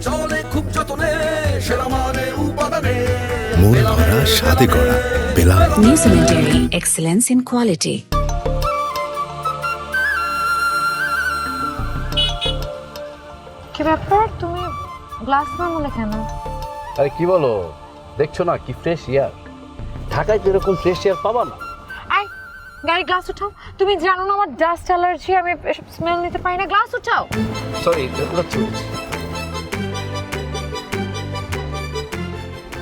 চলে খুব যতনে সেরা মানে উপাদানে মন ভরা স্বাদে করা বেলা। New Cemetery, excellence in quality. কি ব্যাপার, তুমি গ্লাস নামলে কেন? আরে কি বলো, দেখছো না কি ফ্রেশ এয়ার? ঢাকায় তো এরকম ফ্রেশ এয়ার পাবা না। আই গাড়ি গ্লাস উঠাও। তুমি জানো না আমার ডাস্ট অ্যালার্জি, আমি এসব স্মেল নিতে পারি না। গ্লাস উঠাও। সরি,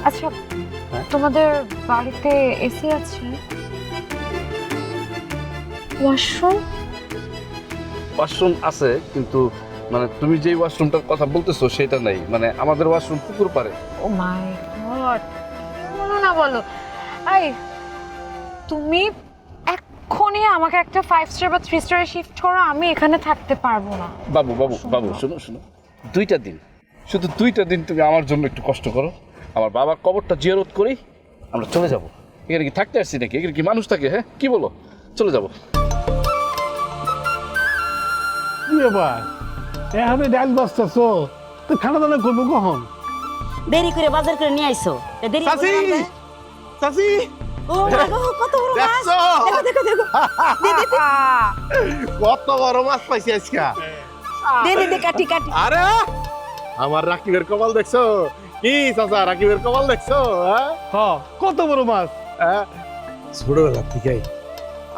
আচ্ছা, তোমাদের বাড়িতে এসি আছে? ওয়াশরুম? ওয়াশরুম আছে, কিন্তু মানে তুমি যেই ওয়াশরুমটার কথা বলতেছো সেটা নাই। মানে আমাদের ওয়াশরুম পুকুর পাড়ে। ও মাই গড, বলো না বলো। এই তুমি এক্ষুনি আমাকে একটা 5 স্টার বা 3 স্টারে শিফট করো, আমি এখানে থাকতে পারবো না। বাবু বাবু বাবু, শোনো শোনো, 2টা দিন, শুধু 2টা দিন তুমি আমার জন্য একটু কষ্ট করো। আমার বাবার কবরটা জিয়ারত করেই আমরা চলে যাব। এখানে কি থাকতে আসছি নাকি? এখানে কি মানুষ থাকে? হ্যাঁ, কি বলো? চলে যাব। কি ব্যাপার, এভাবে ডাল বাঁচতেছো তো? খানা দানা করবো কখন? দেরি করে বাজার করে নিয়ে আইছো। দেরি করে আনবে। চাচি, ও মা গো, কত বড় মাছ! দেখো দেখো দেখো, কত বড় মাছ পাইছি আজকে। দে দে কাটি কাটি। আরে আমার রাকিবের কপাল দেখছো? কি চাচা, রাকিবের কপাল দেখছো? হ্যাঁ, কত বড় মাছ! ছোটবেলা থেকে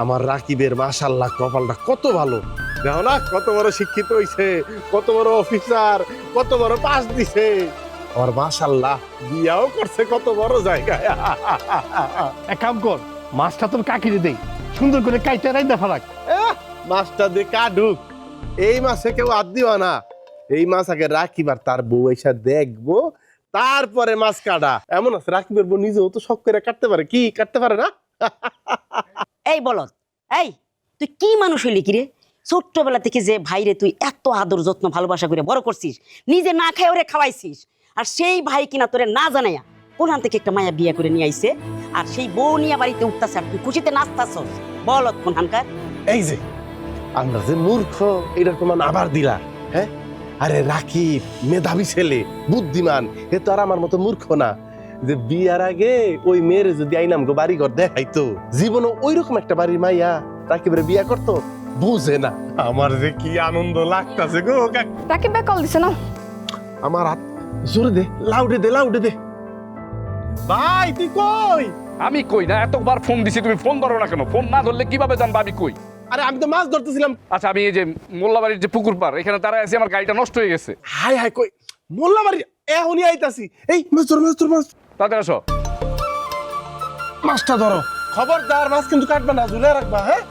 আমার রাকিবের মাশাআল্লাহ কপালটা কত ভালো। দেখো না কত বড় শিক্ষিত হইছে, কত বড় অফিসার, কত বড় পাস দিছে। আমার মাশাআল্লাহ বিয়াও করছে কত বড় জায়গায়। এক কাম কর, মাছটা তোর কাকিরে দেই, সুন্দর করে কাইটা রাইন্দা ফারাক। মাছটা দে কাটুক, এই মাছে কেউ হাত দিবা না। এই মাছ আগে রাকিবার তার বউ এসে দেখবো, তারপরে মাছ কাটা। এমন আছে রাকিবের বউ নিজেও তো শখ করে কাটতে পারে, কি কাটতে পারে না? এই বলদ, এই তুই কি মানুষ হইলি কি রে? ছোট্টবেলা থেকে যে ভাইরে তুই এত আদর যত্ন ভালোবাসা করে বড় করছিস, নিজে না খাই ওরে খাওয়াইছিস, আর সেই ভাই কিনা তোরে না জানাইয়া কোরআন থেকে একটা মায়া বিয়ে করে নিয়ে আইছে, আর সেই বউ নিয়ে বাড়িতে উঠতাছে, আর তুই খুশিতে নাচতাছস। বলদ কোনখানকার। এই যে আমরা যে মূর্খ, এটার প্রমাণ আবার দিলা। হ্যাঁ, আরে রাকিব মেধাবী ছেলে, বুদ্ধিমান, এ তো আর আমার মতো মূর্খ না। যে বিয়ার আগে ওই মেয়ের যদি আইনাম গো বাড়ি ঘর দেখাইতো, জীবনে ওই রকম একটা বাড়ির মাইয়া রাকিবের বিয়া করতো, বুঝে না। আমার যে কি আনন্দ লাগতাছে গো। রাকিব ভাই কল দিছে না? আমার হাত জোরে দে, লাউডে দে, লাউডে দে। ভাই তুই কই? আমি কই না, এতবার ফোন দিছি, তুমি ফোন ধরো না কেন? ফোন না ধরলে কিভাবে জানবা আমি কই? আরে আমি তো মাছ ধরতেছিলাম। আচ্ছা, আমি এই যে মোল্লাবাড়ির যে পুকুর পাড়, এখানে দাঁড়ায় আছি, আমার গাড়িটা নষ্ট হয়ে গেছে। হাই হাই, কই মোল্লাবাড়ি? এখনই আইতাছি। এই মাছ ধর, মাছ ধর, মাছ। তাদের আসো। মাছটা ধরো, খবরদার মাছ কিন্তু কাটবে না, ঝুলে রাখবা। হ্যাঁ,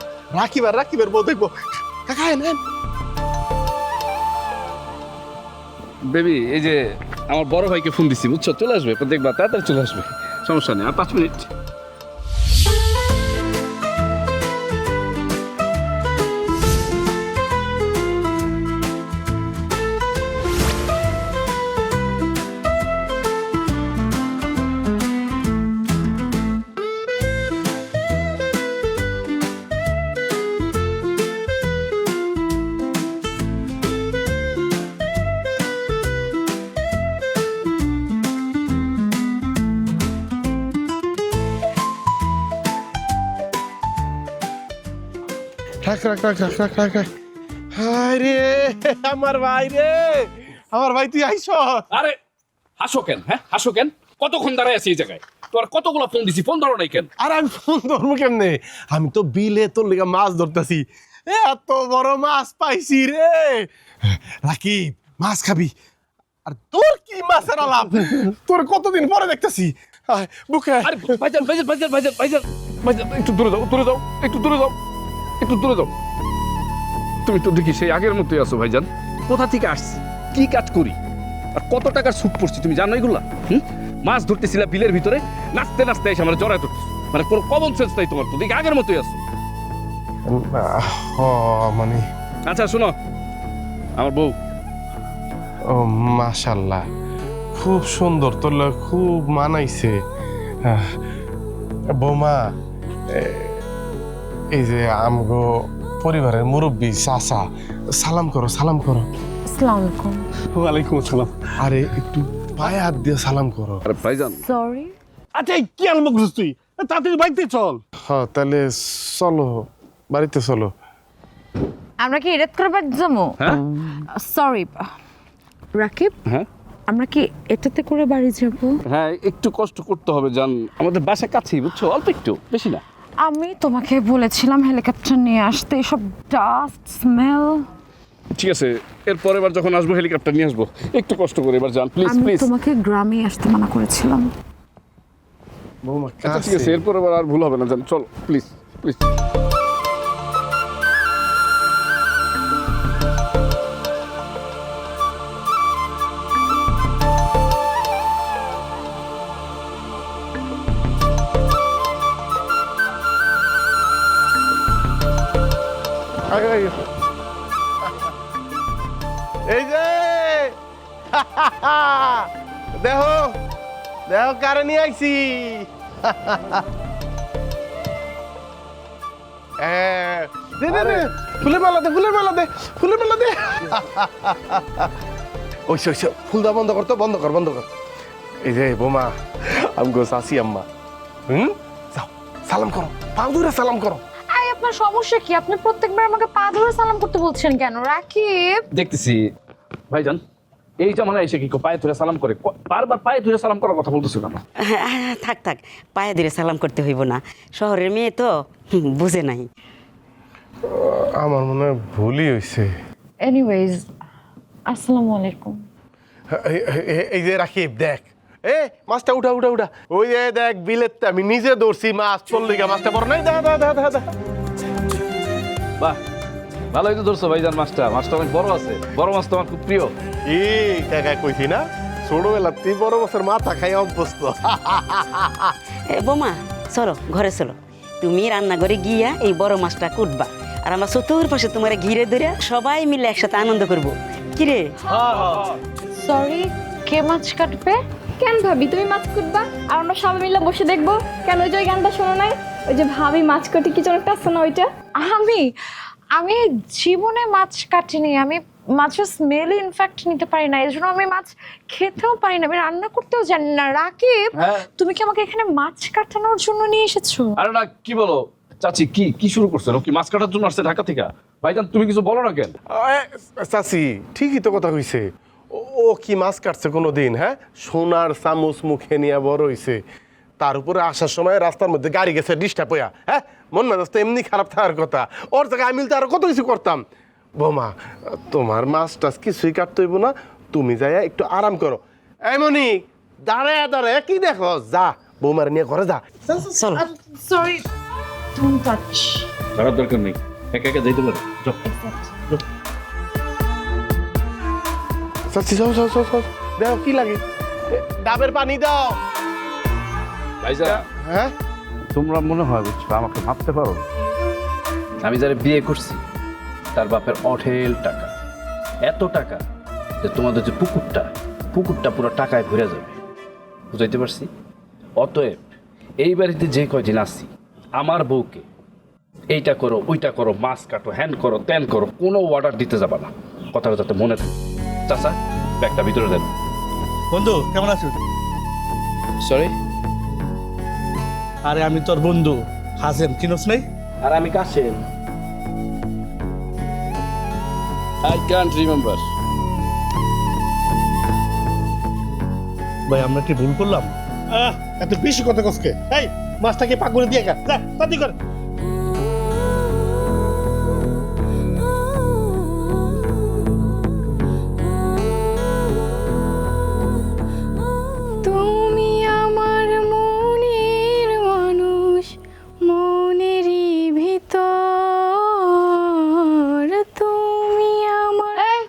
রাকিবের বউ দেখবো। কাকা নেন। বেবি, এই যে আমার বড় ভাইকে ফোন দিছি, বুঝছো? চলে আসবে, দেখবা তাড়াতাড়ি চলে আসবে, সমস্যা নেই, আর 5 মিনিট। রাখ। হায় রে আমার ভাই রে, আমার ভাই তুই আইস। আরে হাসো কেন? হ্যাঁ, হাসো কেন? কতক্ষণ দাঁড়ায় আছি এই জায়গায়? তোর কতগুলো ফোন দিছি, ফোন ধরো নাই কেন? আর আমি ফোন ধরবো কেমনে? আমি তো বিলে তোর লেগে মাছ ধরতেছি, এত বড় মাছ পাইছি রে। রাকিব, মাছ খাবি? আর তোর কি মাছের আলাপ? তোর কতদিন পরে দেখতেছি বুকে। আরে ভাইজান ভাইজান ভাইজান ভাইজান ভাইজান ভাইজান, একটু দূরে যাও, দূরে যাও, একটু দূরে যাও, একটু দূরে যাও। তুমি তো দেখি সেই আগের মতোই আছো ভাইজান। কোথা থেকে আসছি, কি কাজ করি, আর কত টাকার সুট পড়ছি তুমি জানো এগুলা? মাছ ধরতেছিলা বিলের ভিতরে, নাচতে নাচতে এসে আমার জড়ায় ধরতেছ। মানে কোনো কমন সেন্স নাই তোমার, তো দেখি আগের মতোই আছো। মানে আচ্ছা শোনো, আমার বউ। ও মাশাআল্লাহ, খুব সুন্দর, তোর লগে খুব মানাইছে। বৌমা, এই যে আমগো পরিবারের মুরব্বী চাচা, সালাম করো, সালাম করো। আসসালামু আলাইকুম। ওয়ালাইকুম আসসালাম। আরে একটু পায়ে হাত দিয়ে সালাম করো। আরে ভাইজান সরি। আচ্ছা এই কি আনন্দ করছিস তুই তাড়াতাড়ি বাড়িতে চল। হ্যাঁ তাহলে চলো বাড়িতে চলো। আমরা কি এরেত করে বাড়ি যাবো? হ্যাঁ সরি রাকিব, হ্যাঁ আমরা কি এটাতে করে বাড়ি যাব? হ্যাঁ একটু কষ্ট করতে হবে জান, আমাদের বাসা কাছেই বুঝছো, অল্প একটু, বেশি না। আমি তোমাকে বলেছিলাম হেলিকপ্টার নিয়ে আসতে, এসব ডাস্ট স্মেল। ঠিক আছে, এরপর এবার যখন আসবো হেলিকপ্টার নিয়ে আসবো, একটু কষ্ট করে এবার যান প্লিজ আমি প্লিজ। তোমাকে গ্রামে আসতে মানা করেছিলাম। বৌমা আচ্ছা ঠিক আছে, এরপর এবার আর ভুল হবে না, যান চলো প্লিজ প্লিজ। এই যে দেখো দেখো কারে নিয়ে আইছি। ফুলের মালা দে ফুলের মালা দে ফুলের মালা দে। ওই ফুল দেওয়া বন্ধ কর তো, বন্ধ কর বন্ধ কর। এই যে বোমা আমগো চাচি আম্মা, যাও সালাম করো, পাও ধরে সালাম করো। আই আপনার সমস্যা কি? আপনি প্রত্যেকবার আমাকে পা ধরে সালাম করতে বলছেন কেন রাকিব? দেখতেছি ভাইজান এই জামানায় এসে কি পায়ে ধরে সালাম করে, বারবার পায়ে ধরে সালাম করার কথা বলতেছো কেন? থাক থাক, পায়ে ধরে সালাম করতে হইব না, শহরের মেয়ে তো বুঝে নাই। আমার মনে হয় ভুলই হয়েছে। এনিওয়েজ আসসালামু আলাইকুম। এই যে রাকিব দেখ, এ মাছটা উঠা উঠা উঠা, ওই যে দেখ বিলের আমি নিজে ধরছি মাছ, চললি মাছটা বড় নাই, দেখা দেখা দেখা দেখা। বাহ ভালোই তো ধরছো ভাইজান মাছটা, মাছটা অনেক বড় আছে, বড় মাছ তো আমার খুব প্রিয়। এই কাকা কইছি না ছোটবেলা তুই বড় মাছের মাথা খাই অভ্যস্ত। বোমা চলো ঘরে চলো, তুমি রান্নাঘরে গিয়া এই বড় মাছটা কুটবা, আর আমরা চতুর্পাশে তোমার ঘিরে ধরে সবাই মিলে একসাথে আনন্দ করবো। কিরে সরি, কে মাছ কাটবে? কেন ভাবি তুমি মাছ কুটবা আর আমরা সবাই মিলে বসে দেখবো? কেন ওই যে ওই গানটা শোনো নাই, ওই যে ভাবি মাছ কাটি কি যেন একটা আছে না ওইটা? আমি জীবনে মাছ কাটিনি, আমি মাছের স্মেলই ইনফ্যাক্ট নিতে পারি না, এই জন্য আমি মাছ খেতেও পারি না, আমি রান্না করতেও জানি না। রাকিব তুমি কি আমাকে এখানে মাছ কাটানোর জন্য নিয়ে এসেছো? আরে না কি বলো চাচি, কি কি শুরু করছো? কি মাছ কাটার জন্য আসছে ঢাকা থেকে? ভাইজান তুমি কিছু বলো না কেন? চাচি ঠিকই তো কথা কইছে, ও কি মাছ কাটছে কোনো দিন? হ্যাঁ, সোনার চামচ মুখে নিয়ে বড় হইছে, তার উপরে আসার সময় রাস্তার মধ্যে গাড়ি গেছে ডিস্টার্ব হইয়া। হ্যাঁ, মন মেজাজ তো এমনি খারাপ থাকার কথা, ওর জায়গায় আমি তো আরো কত কিছু করতাম। বোমা তোমার মাছ টাছ কিছুই কাটতে হইব না, তুমি যাইয়া একটু আরাম করো। এই মনি দাঁড়ায় দাঁড়ায় কি দেখো, যা বৌমার নিয়ে ঘরে যা। চলো। Sorry, don't touch. করার দরকার নেই, একা একা যাইতে পারো। চাচি যাও যাও যাও যাও, দেখো কি লাগে, ডাবের পানি দাও। ভাইজান হ্যাঁ তোমরা মনে হয় বুঝছো আমাকে ভাবতে পারো, আমি যারা বিয়ে করছি তার বাপের অঢেল টাকা, এত টাকা যে তোমাদের যে পুকুরটা পুরো টাকায় ভরে যাবে, বুঝাইতে পারছি? অতএব এই বাড়িতে যে কয়দিন আসছি আমার বউকে এইটা করো ওইটা করো, মাছ কাটো, হ্যান করো ত্যান করো, কোনো অর্ডার দিতে যাবা না, কথাটা যাতে মনে থাকে। চাচা ব্যাগটা ভিতরে দেন। বন্ধু কেমন আছো? সরি, আরে আমি তোর বন্ধু হাসেম, চিনোস নাই? আর আমি কাশেম। I can't remember. ভাই আমরা কি ভুল করলাম? এত বেশি কথা কসকে, এই মাছটাকে পাক করে দিয়ে যা তাড়াতাড়ি কর। তুমি আমার মনের মানুষ, মনেরই ভিতর তুমি আমার। এই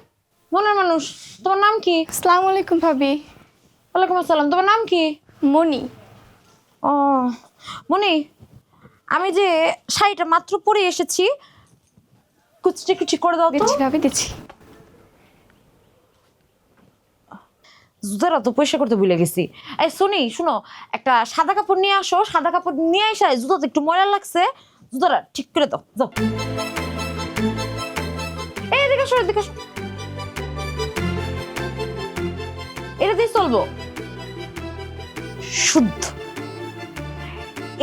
মনের মানুষ, তোমার নাম কি? আসসালামু আলাইকুম ভাবি। ওয়ালাইকুম আসসালাম, তোমার নাম কি? মনি। ও মনি, আমি যে শাড়িটা মাত্র পরে এসেছি, কুচিটা একটু ঠিক করে দাও তো। দিচ্ছি ভাবি দিচ্ছি। জুতাটা তো পরিষ্কার করতে ভুলে গেছি। এই শুনি শুনো, একটা সাদা কাপড় নিয়ে আসো, সাদা কাপড় নিয়ে আসা, জুতাটা একটু ময়লা লাগছে, জুতাটা ঠিক করে দাও, যাও। এই এদিকে আসো, এদিকে আসো। এটাতেই চলবো, শুদ্ধ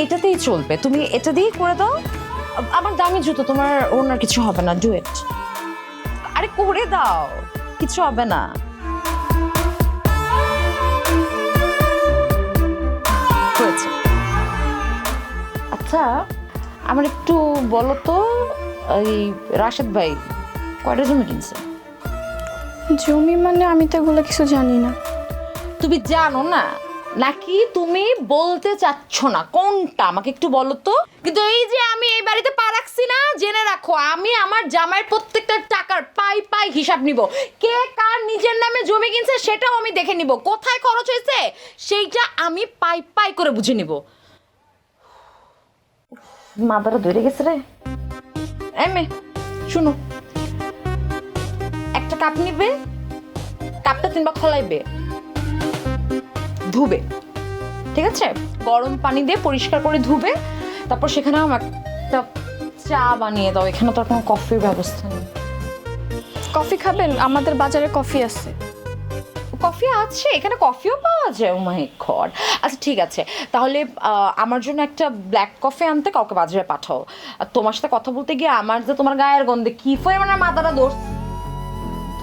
এটাতেই চলবে। তুমি এটা দিয়েই করে দাও। আমার দামি জুতো, তোমার ওনার কিছু হবে না। Do it. আরে করে দাও, কিছু হবে না। হয়েছে। আচ্ছা আমার একটু বলো তো, এই রাশেদ ভাই কয়টা জমি কিনছে? জমি মানে আমি তো এগুলো কিছু জানি না। তুমি জানো না নাকি তুমি বলতে চাচ্ছ না কোনটা? আমাকে একটু বলো তো। কিন্তু এই যে আমি এই বাড়িতে পা রাখছি না, জেনে রাখো আমি আমার জামাইয়ের প্রত্যেকটা টাকার পাই পাই হিসাব নিব। কে কার নিজের নামে জমি কিনছে সেটাও আমি দেখে নিব। কোথায় খরচ হয়েছে সেইটা আমি পাই পাই করে বুঝে নিব। মাদারা ধরে গেছে রে। এমে শুনো, একটা কাপ নিবে, কাপটা 3 বার খোলাইবে, ধুবে, ঠিক আছে? গরম পানি দিয়ে পরিষ্কার করে ধুবে। তারপর সেখানে আমার একটা চা বানিয়ে দাও। এখানে তো আর কোনো কফির ব্যবস্থা নেই। কফি খাবেন? আমাদের বাজারে কফি আছে। কফি আছে এখানে, কফিও পাওয়া যায়। ও মাই গড। আচ্ছা ঠিক আছে, তাহলে আমার জন্য একটা ব্ল্যাক কফি আনতে কাউকে বাজারে পাঠাও। আর তোমার সাথে কথা বলতে গিয়ে আমার যে তোমার গায়ের গন্ধে কি পরিমাণে মাথাটা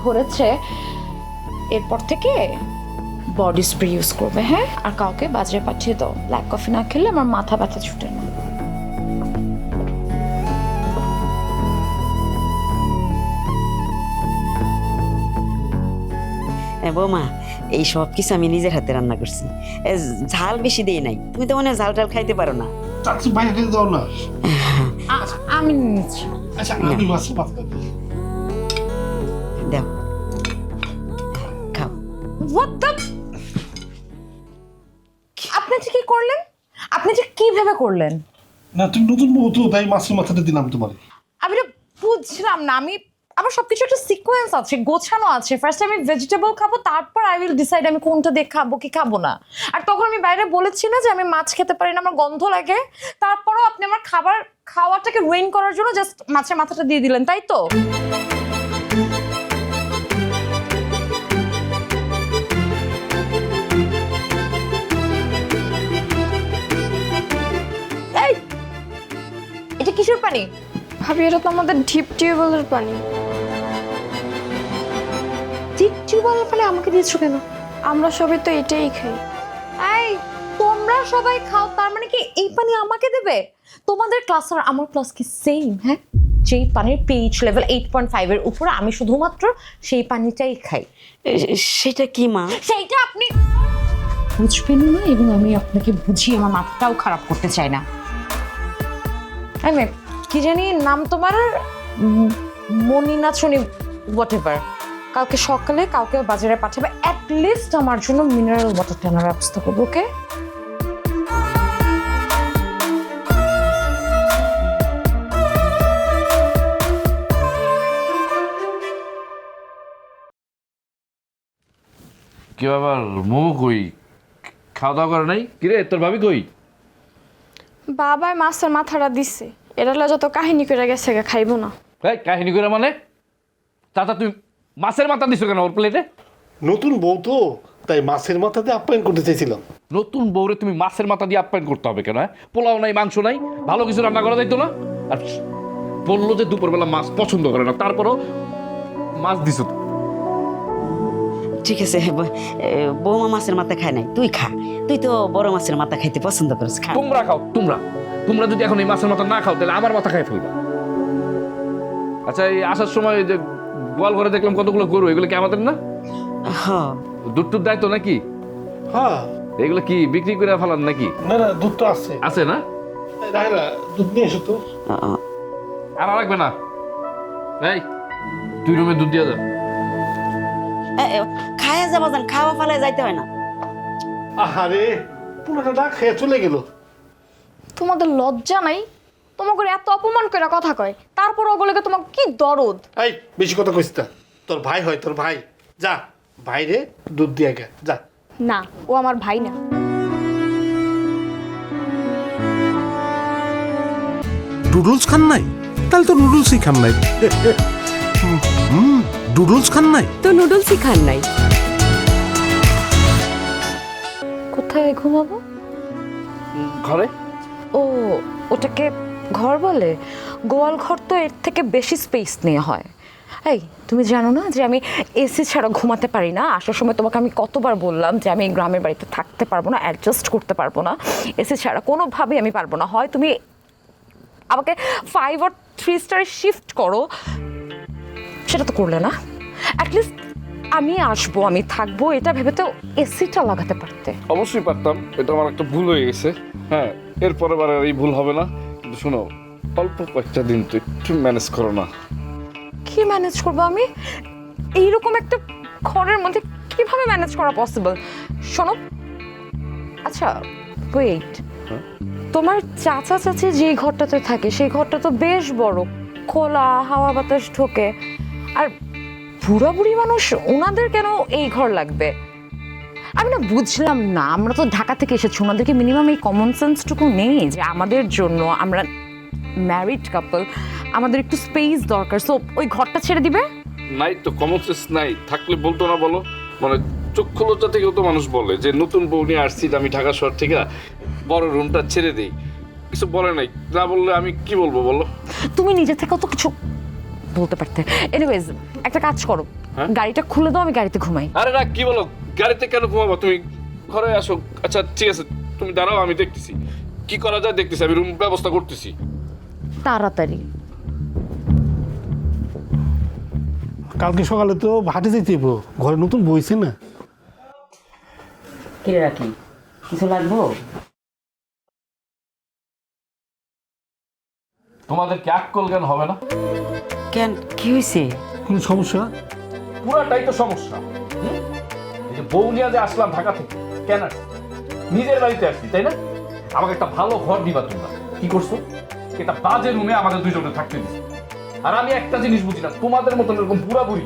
ধরেছে, এরপর থেকে বডি স্প্রে ইউজ করবে, হ্যাঁ? আর কাউকে বাজারে পাঠিয়ে দাও। ব্ল্যাক কফি না খেলে আমার মাথা ব্যথা ছুটে না। বৌমা, এই সব কিছু আমি নিজের হাতে রান্না করছি। ঝাল বেশি দেই নাই। তুমি তো মনে হয় ঝাল টাল খাইতে পারো না। চাচ্ছি বাইরে খেতে দাও না। আমি নিচ্ছি। আচ্ছা আমি মাছের মাথা দিই। দাও, খাও। What the? আপনি যে কি করলেন? আপনি যে কিভাবে করলেন? না তুমি নতুন বউ তো, তাই মাছের মাথাটা দিলাম তোমার। আমি তো বুঝলাম না। আমার সবকিছু একটা সিকোয়েন্স আছে, গোছানো আছে। ফার্স্ট আমি ভেজিটেবল খাবো, তারপর আই উইল ডিসাইড আমি কোনটা দিয়ে খাবো কি খাবো না। আর তখন আমি বাইরে বলেছি না যে আমি মাছ খেতে পারি না, আমার গন্ধ লাগে। তারপরও আপনি আমার খাওয়াটাকে রুইন করার জন্য জাস্ট মাছের মাথাটা দিয়ে দিলেন, তাই তো? এই, এটা কিসের পানি? ভাবি এটা তো আমাদের ডিপ টিউবওয়েলের পানি। টিউবওয়েলের পানি আমাকে দিয়েছো কেন? আমরা সবাই তো এটাই খাই। এই তোমরা সবাই খাও, তার মানে কি এই পানি আমাকে দেবে? তোমাদের ক্লাস আর আমার ক্লাস কি সেম? হ্যাঁ, যেই পানির পিএইচ লেভেল 8.5 এর উপরে, আমি শুধুমাত্র সেই পানিটাই খাই। সেটা কি মা? সেইটা আপনি বুঝবেন না, এবং আমি আপনাকে বুঝিয়ে আমার মাথাটাও খারাপ করতে চাই না। আমি কি জানি নাম তোমার, মনিনা ছনি, হোয়াট এভার। কালকে সকালে কাউকে বাজারে পাঠাবে, অ্যাটলিস্ট আমার জন্য মিনারেল ওয়াটার টানার ব্যবস্থা করবো, ওকে? কি আবার মৌ কই? খাওয়া দাওয়া করে নাই? কিরে তোর ভাবি কই? বাবাই মাছের মাথাটা দিছে, এটা যত কাহিনী করে গেছে খাইবো না। এই কাহিনী করে মানে? চাচা তুমি মাছের মাথা দিছো কেন ওর প্লেটে? নতুন বউ তো, তাই মাছের মাথাতে আপ্যায়ন করতে চাইছিলাম। নতুন বউরে তুমি মাছের মাথা দিয়ে আপ্যায়ন করতে হবে কেন? হ্যাঁ, পোলাও নাই, মাংস নাই, ভালো কিছু রান্না করা যাইতো না? আর বললো যে দুপুরবেলা মাছ পছন্দ করে না, তারপরও মাছ দিছো। ঠিক আছে, বৌমা মাছের মাথা খায় নাই, তুই খা। তুই তো বড় মাছের মাথা খাইতে পছন্দ করিস, খা। তোমরা খাও, তোমরা যদি এখন এই মাছের মাথা না খাও তাহলে আমার মাথা খাই ফেলবে। আচ্ছা, এই আসার সময় যে গোয়াল ঘরে দেখলাম কতগুলো গরু, এগুলো কি আমাদের না? হ্যাঁ। দুধ টুধ দেয় তো নাকি? হ্যাঁ। এগুলো কি বিক্রি করে ফেলান নাকি? না না, দুধ তো আছে। আছে না? রাহেলা, দুধ নিয়ে এসো তো। আর লাগবে না। এই তুই রুমে দুধ দিয়ে যা। খায়া যাবো, যান, খাওয়া ফালায় যাইতে হয় না। আহারে, পুরোটা না খেয়ে চলে গেল। তোমাদের লজ্জা নাই? তোমাকে এত অপমান করে কথা কয়, তারপর ওগুলোকে তোমাকে কি দরদ। এই বেশি কথা কইস না। তোর ভাই হয়, তোর ভাই। যা ভাইরে দুধ দিয়ে গে, যা। না, ও আমার ভাই না। নুডলস খান নাই? তাহলে তো নুডলসই খান নাই। নুডলস খান নাই তো নুডলসই খান নাই। কোথায় ঘুমাবো? ঘরে। ও, ওটাকে ঘর বলে? গোয়াল ঘর তো এর থেকে বেশি স্পেস নিয়ে হয়। এই, তুমি জানো না যে আমি এসি ছাড়া ঘুমাতে পারি না? আসার সময় তোমাকে আমি কতবার বললাম যে আমি এই গ্রামের বাড়িতে থাকতে পারবো না, অ্যাডজাস্ট করতে পারবো না, এসি ছাড়া কোনোভাবেই আমি পারবো না। হয় তুমি আমাকে 5 or 3 স্টারে শিফট করো, সেটা তো করলে না। অ্যাটলিস্ট আমি আসবো, আমি থাকবো, এটা ভেবে তো এসিটা লাগাতে পারতে। অবশ্যই পারতাম, এটা আমার একটা ভুল হয়ে গেছে। হ্যাঁ, এরপরে বার আর এই ভুল হবে না। কিন্তু শোনো, অল্প কয়েকটা দিন তো একটু ম্যানেজ করো না। কি ম্যানেজ করবো আমি? এইরকম একটা ঘরের মধ্যে কিভাবে ম্যানেজ করা পসিবল? শোনো, আচ্ছা ওয়েট, তোমার চাচা চাচি যে ঘরটাতে থাকে সেই ঘরটা তো বেশ বড়, খোলা হাওয়া বাতাস ঢোকে। আর বুড়া বুড়ি মানুষ, ওনাদের কেন এই ঘর লাগবে? আমি না বুঝলাম না, আমরা তো ঢাকা থেকে এসেছি, ওনাদেরকে মিনিমাম এই কমন সেন্সটুকু নেই যে আমাদের জন্য, আমরা ম্যারিড কাপল, আমাদের একটু স্পেস দরকার, সো ওই ঘরটা ছেড়ে দিবে? নাই তো, কমন সেন্স নাই। থাকলে বলতো না বলো? মানে চক্ষু লজ্জা থেকেও তো মানুষ বলে যে নতুন বউ নিয়ে আসছি, আমি ঢাকা শহর থেকে, বড় রুমটা ছেড়ে দিই। কিছু বলে নাই, না বললে আমি কি বলবো বলো? তুমি নিজে থেকেও তো কিছু বলতে পারতে। এনিওয়েজ, একটা কাজ করো, গাড়িটা খুলে দাও, আমি গাড়িতে ঘুমাই। আরে না, কি বলো? গাড়িতে কেন ঘুমাবো? তুমি ঘরে আসো। আচ্ছা ঠিক আছে, তুমি দাঁড়াও, আমি দেখতেছি কি করা যায়, দেখতেছি, আমি রুম ব্যবস্থা করতেছি। তাড়াতাড়ি। কালকে সকালে তো হাটে যেতে হইব, ঘরে নতুন বইছে না। কিরে রাখি, কিছু লাগবো? তোমাদের কি আক্কল জ্ঞান হবে না? কেন, কি হয়েছে? কোনো সমস্যা? পুরাটাই তো সমস্যা। এই যে বউ নিয়ে যে আসলাম ঢাকা থেকে, কেন আসছি? নিজের বাড়িতে আসছি, তাই না? আমাকে একটা ভালো ঘর দিবা তোমরা, কি করছো? এটা বাজে রুমে আমাদের দুইজনে থাকতে দিচ্ছি। আর আমি একটা জিনিস বুঝি না, তোমাদের মতন এরকম বুড়া বুড়ি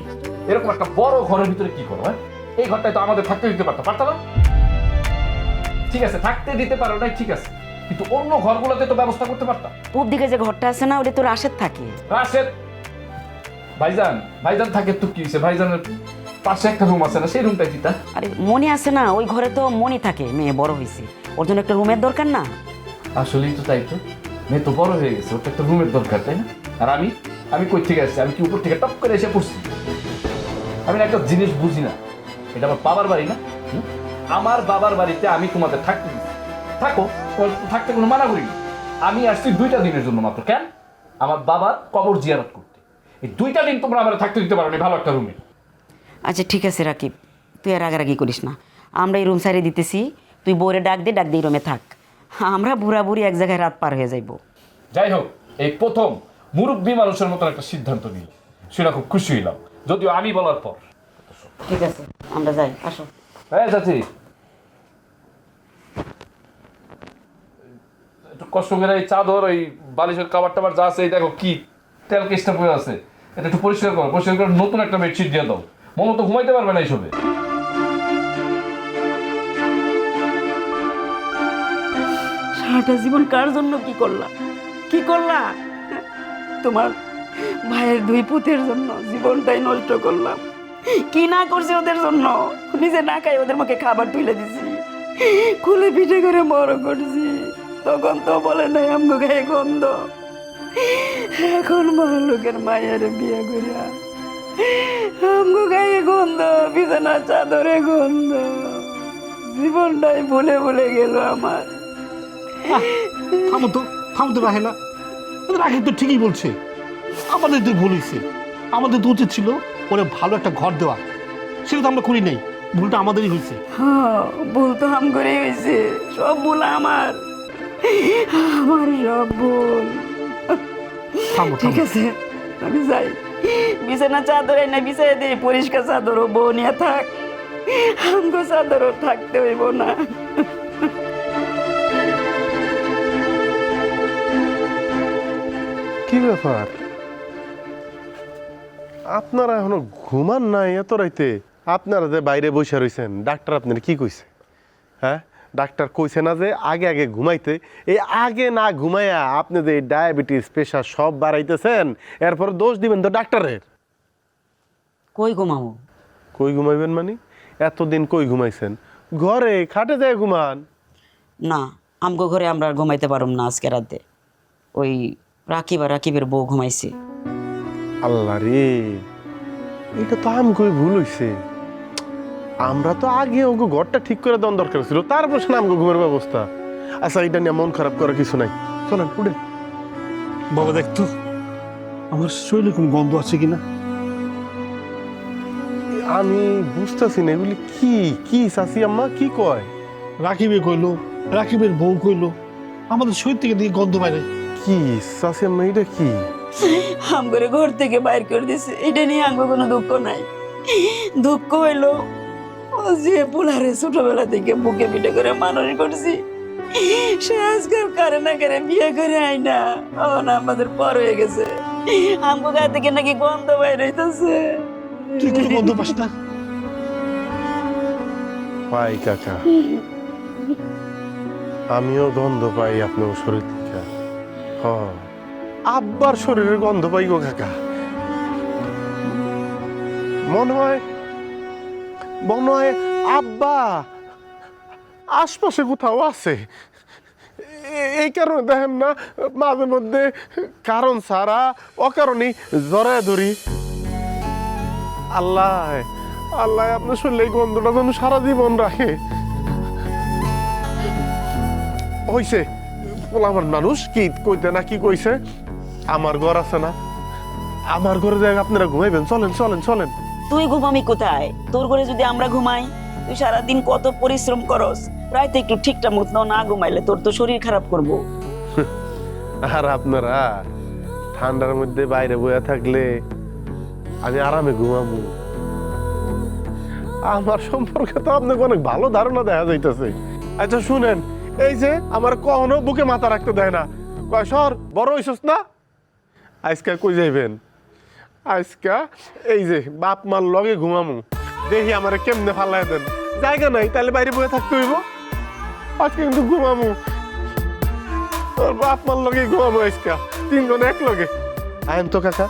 এরকম একটা বড় ঘরের ভিতরে কি করো? হ্যাঁ, এই ঘরটায় তো আমাদের থাকতে দিতে পারতো না? ঠিক আছে, থাকতে দিতে পারো নাই, ঠিক আছে, কিন্তু অন্য ঘরগুলোতে তো ব্যবস্থা করতে পারতাম। পূব দিকে যে ঘরটা আছে না, ওটা তো রাশেদ থাকে। রাশেদ ভাইজান থাকে তো কি হয়েছে? ভাইজানের পাশে একটা রুম আছে না, সেই রুমটাই দিতা। আরে মনি আছে না, ওই ঘরে তো মনি থাকে, মেয়ে বড় হয়েছে, ওর জন্য একটা রুমের দরকার না? আসলেই তো তাই তো, মেয়ে তো বড় হয়ে গেছে, ওটা একটা রুমের দরকার, তাই না? আর আমি কই থেকে আসছি? আমি কি উপর থেকে টপ করে এসে পড়ছি? আমি না একটা জিনিস বুঝি না, এটা আমার বাবার বাড়ি না? আমার বাবার বাড়িতে আমি তোমাদের থাকতে দিচ্ছি, থাকো, থাকতে কোনো মানা করি না। আমি আসছি 2টা দিনের জন্য মাত্র। কেন? আমার বাবার কবর জিয়ারত করতে। এই 2টা দিন তোমরা আমার থাকতে দিতে পারো না ভালো একটা রুমে। আচ্ছা ঠিক আছে রাকিব, তুই আর রাগারাগি করিস না, আমরা এই রুম সাইডে দিতেছি, তুই বউরে ডাক দে এই রুমে থাক, আমরা বুড়া বুড়ি এক জায়গায় রাত পার হয়ে যাইব। যাই হোক, এই প্রথম মুরব্বী মানুষের মতন একটা সিদ্ধান্ত নিই, সেটা খুব খুশি হইলাম, যদিও আমি বলার পর। ঠিক আছে, আমরা যাই, আসো। হ্যাঁ চাচি, একটু কষ্ট করে এই চাদর, এই বালিশের কাবার টাবার যা আছে, এই দেখো কি তেল কেসটা পড়ে আছে, এটা একটু পরিষ্কার করো, পরিষ্কার করে নতুন একটা বেডশিট দিয়ে দাও। মনে তো ঘুমাইতে পারবে না এইসবে। সারাটা জীবন কার জন্য কি করলা, কি করলা? তোমার ভাইয়ের 2 পুতের জন্য জীবনটাই নষ্ট করলাম। কি না করছি ওদের জন্য? নিজে না খাই ওদের মুখে খাবার তুলে দিছি, কুলে পিঠে করে বড় করছি, তখন তো বলে নাই আমগো গায়ে গন্ধ। এখন বড় লোকের মায়ের বিয়ে করিয়া আমগো গায়ে গন্ধ, বিছানা চাদরে গন্ধ, জীবনটাই ভুলে ভুলে গেল আমার। থামো তো রাহেলা, রাকিব তো ঠিকই বলছে, আমাদের তো ভুল হয়েছে, আমাদের তো উচিত ছিল ওরে ভালো একটা ঘর দেওয়া, সেটা তো আমরা করি নাই, ভুলটা আমাদেরই হয়েছে। হ্যাঁ, ভুল তো হাম করেই হয়েছে, সব ভুল আমার সব ভুল। ঠিক আছে, আমি যাই, বিছানা চাদর এনে বিছাই দিই, পরিষ্কার চাদরও বউ নিয়ে থাক, আমগো চাদরও থাকতে হইব না। কি ব্যাপার, আপনারা এখনো ঘুমান নাই এত রাইতে? আপনারা যে বাইরে বসে রয়েছেন, ডাক্তার আপনার কি কইছে? হ্যাঁ, ডাক্তার কইছে না যে আগে আগে ঘুমাইতে? এই আগে না ঘুমাইয়া আপনি যে ডায়াবেটিস প্রেশার সব বাড়াইতেছেন, এরপর দোষ দিবেন তো ডাক্তারের। কই ঘুমাবো? কই ঘুমাইবেন মানে? এতদিন কই ঘুমাইছেন? ঘরে খাটে যায় ঘুমান? না, আমগো ঘরে আমরা আর ঘুমাইতে পারুম না আজকে রাতে। ওই রাকিব আর রাকিবের বউ ঘুমাইছে। আল্লাহ রে, এটা তো আমগোই ভুল হইছে। আমরা তো আগে ওগো ঘরটা ঠিক করে দেওয়ার দরকার ছিল, তারপর শোনা আমগো ঘুমের ব্যবস্থা। আচ্ছা, এটা নিয়ে মন খারাপ করার কিছু নাই, চলেন উঠেন। বাবা দেখতো আমার শরীরে কোনো গন্ধ আছে কিনা। আমি বুঝতেছি না এগুলি কি কি চাচি আম্মা কি কয়? রাকিবে কইলো, রাকিবের বউ কইলো আমাদের শরীর থেকে দিয়ে গন্ধ বাইরে। কি চাচি আম্মা, এটা কি? আমগরে ঘর থেকে বাইর করে দিছে, এটা নিয়ে আমগো কোনো দুঃখ নাই। দুঃখ হইলো ও যে পোলারে ছোটবেলা থেকে বুকে পিঠে করে মানুষ করছি, সে আজকাল কারে না কারে বিয়ে করে আয় না, ও না আমাদের পর হয়ে গেছে। আমগো গা থেকে নাকি গন্ধ বাইর হইতেছে। তুই কোনো গন্ধ পাস না? পাই কাকা, আমিও গন্ধ পাই আপনার শরীর থেকে। হ, আব্বার শরীরের গন্ধ পাই গো কাকা। মনে হয় আব্বা আশপাশে কোথাও আছে। এই কারণে দেখেন না মাঝে মধ্যে কারণ ছাড়া অকারণেই জড়ায় ধরি। আল্লাহ আল্লাহ আপনার শরীরে এই গন্ধটা যেন সারা জীবন রাখে। হইছে আমার মানুষ কি কইতে না কি কইছে, আমার ঘর আছে না, আমার ঘরে যাই আপনারা ঘুমাইবেন। চলেন চলেন চলেন। তুই ঘুমামি কোথায়? তোর ঘরে যদি আমরা ঘুমাই, তুই সারাদিন কত পরিশ্রম করস, রাতে একটু ঠিকঠাক মতো না ঘুমাইলে তোর তো শরীর খারাপ করবো। আর আপনারা ঠান্ডার মধ্যে বাইরে বইয়া থাকলে আমি আরামে ঘুমাবো। আমার সম্পর্কে তো আপনাকে অনেক ভালো ধারণা দেখা যাইতেছে। আচ্ছা শুনেন, এই যে আমার কখনো বুকে মাথা রাখতে দেয় না, কয় সর বড় হইছস না। আজকে কই যাইবেন? আজকা এই যে বাপ মার লগে ঘুমামু, দেখি আমারে কেমনে ফালাই দেন। জায়গা নাই তাহলে বাইরে বয়ে থাকতে হইব। আজকে কিন্তু ঘুমামু, তোর বাপ মার লগে ঘুমামু আজকা, তিনজন এক লগে। আইন তো কাকা,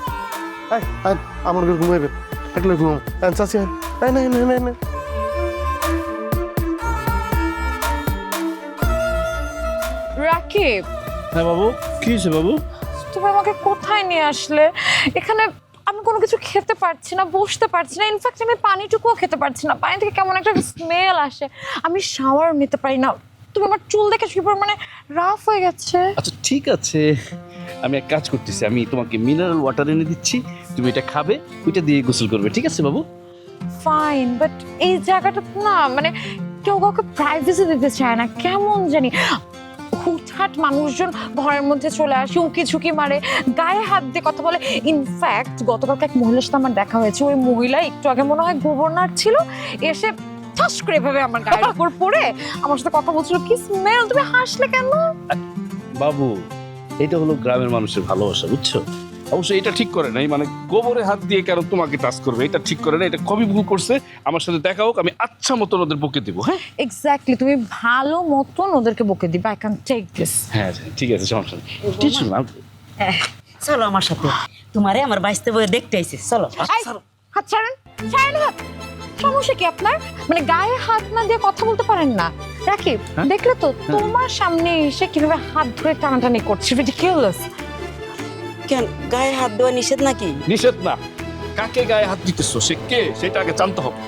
আইন আমার ঘরে ঘুমাইবেন, এক লগে ঘুমামু। আইন চাচি আইন, আইন আইন আইন আইন। রাকিব, হ্যাঁ বাবু, কি হয়েছে বাবু? তুমি আমাকে কোথায় নিয়ে আসলে? এখানে আমি কোনো কিছু খেতে পারছি না, বসতে পারছি না, ইনফ্যাক্ট আমি পানিটুকুও খেতে পারছি না। পানি থেকে কেমন একটা স্মেল আসে, আমি শাওয়ার নিতে পারি না। তুমি আমার চুল দেখে কি পরিমাণে রাফ হয়ে গেছে। আচ্ছা ঠিক আছে, আমি এক কাজ করতেছি, আমি তোমাকে মিনারেল ওয়াটার এনে দিচ্ছি, তুমি এটা খাবে, ওইটা দিয়ে গোসল করবে, ঠিক আছে বাবু? ফাইন, বাট এই জায়গাটা না মানে কেউ কাউকে প্রাইভেসি দিতে চায় না, কেমন জানি হুটহাট মানুষজন ঘরের মধ্যে চলে আসে, উঁকি ঝুঁকি মারে, গায়ে হাত দিয়ে কথা বলে। ইনফ্যাক্ট গতকালকে এক মহিলার সাথে আমার দেখা হয়েছে, ওই মহিলা একটু আগে মনে হয় গভর্নর ছিল, এসে ঠাস করে এভাবে আমার গায়ের উপর পড়ে আমার সাথে কথা বলছিল। কি স্মেল! তুমি হাসলে কেন? বাবু, এটা হলো গ্রামের মানুষের ভালোবাসা, বুঝছো? অবশ্যই এটা ঠিক করে নাই, মানে গোবরে হাত দিয়ে কেন তোমাকে টাচ করবে, এটা ঠিক করে না, এটা খুবই ভুল করছে। আমার সাথে দেখা হোক, আমি আচ্ছা মতন ওদের বকে দিব। হ্যাঁ এক্স্যাক্টলি, তুমি ভালো মতন ওদেরকে বকে দিবা। I can take this. হ্যাঁ ঠিক আছে, সমস্যা নেই। কিছু না, চলো আমার সাথে, তোমারে আমার বাইসতে বয়ে দেখতে আইছি, চলো। হাত ছাড়েন, ছাড়েন হাত। সমস্যা কি আপনার? মানে গায়ে হাত না দিয়ে কথা বলতে পারেন না? রাকিব, দেখলে তো তোমার সামনে এসে কিভাবে হাত ধরে টানাটানি করছে, রিডিকুলাস। কেন গায়ে হাত দেওয়া নিষেধ নাকি? নিষেধ না, কাকে গায়ে হাত দিতেছো, সে কে সেটা আগে জানতে হবে।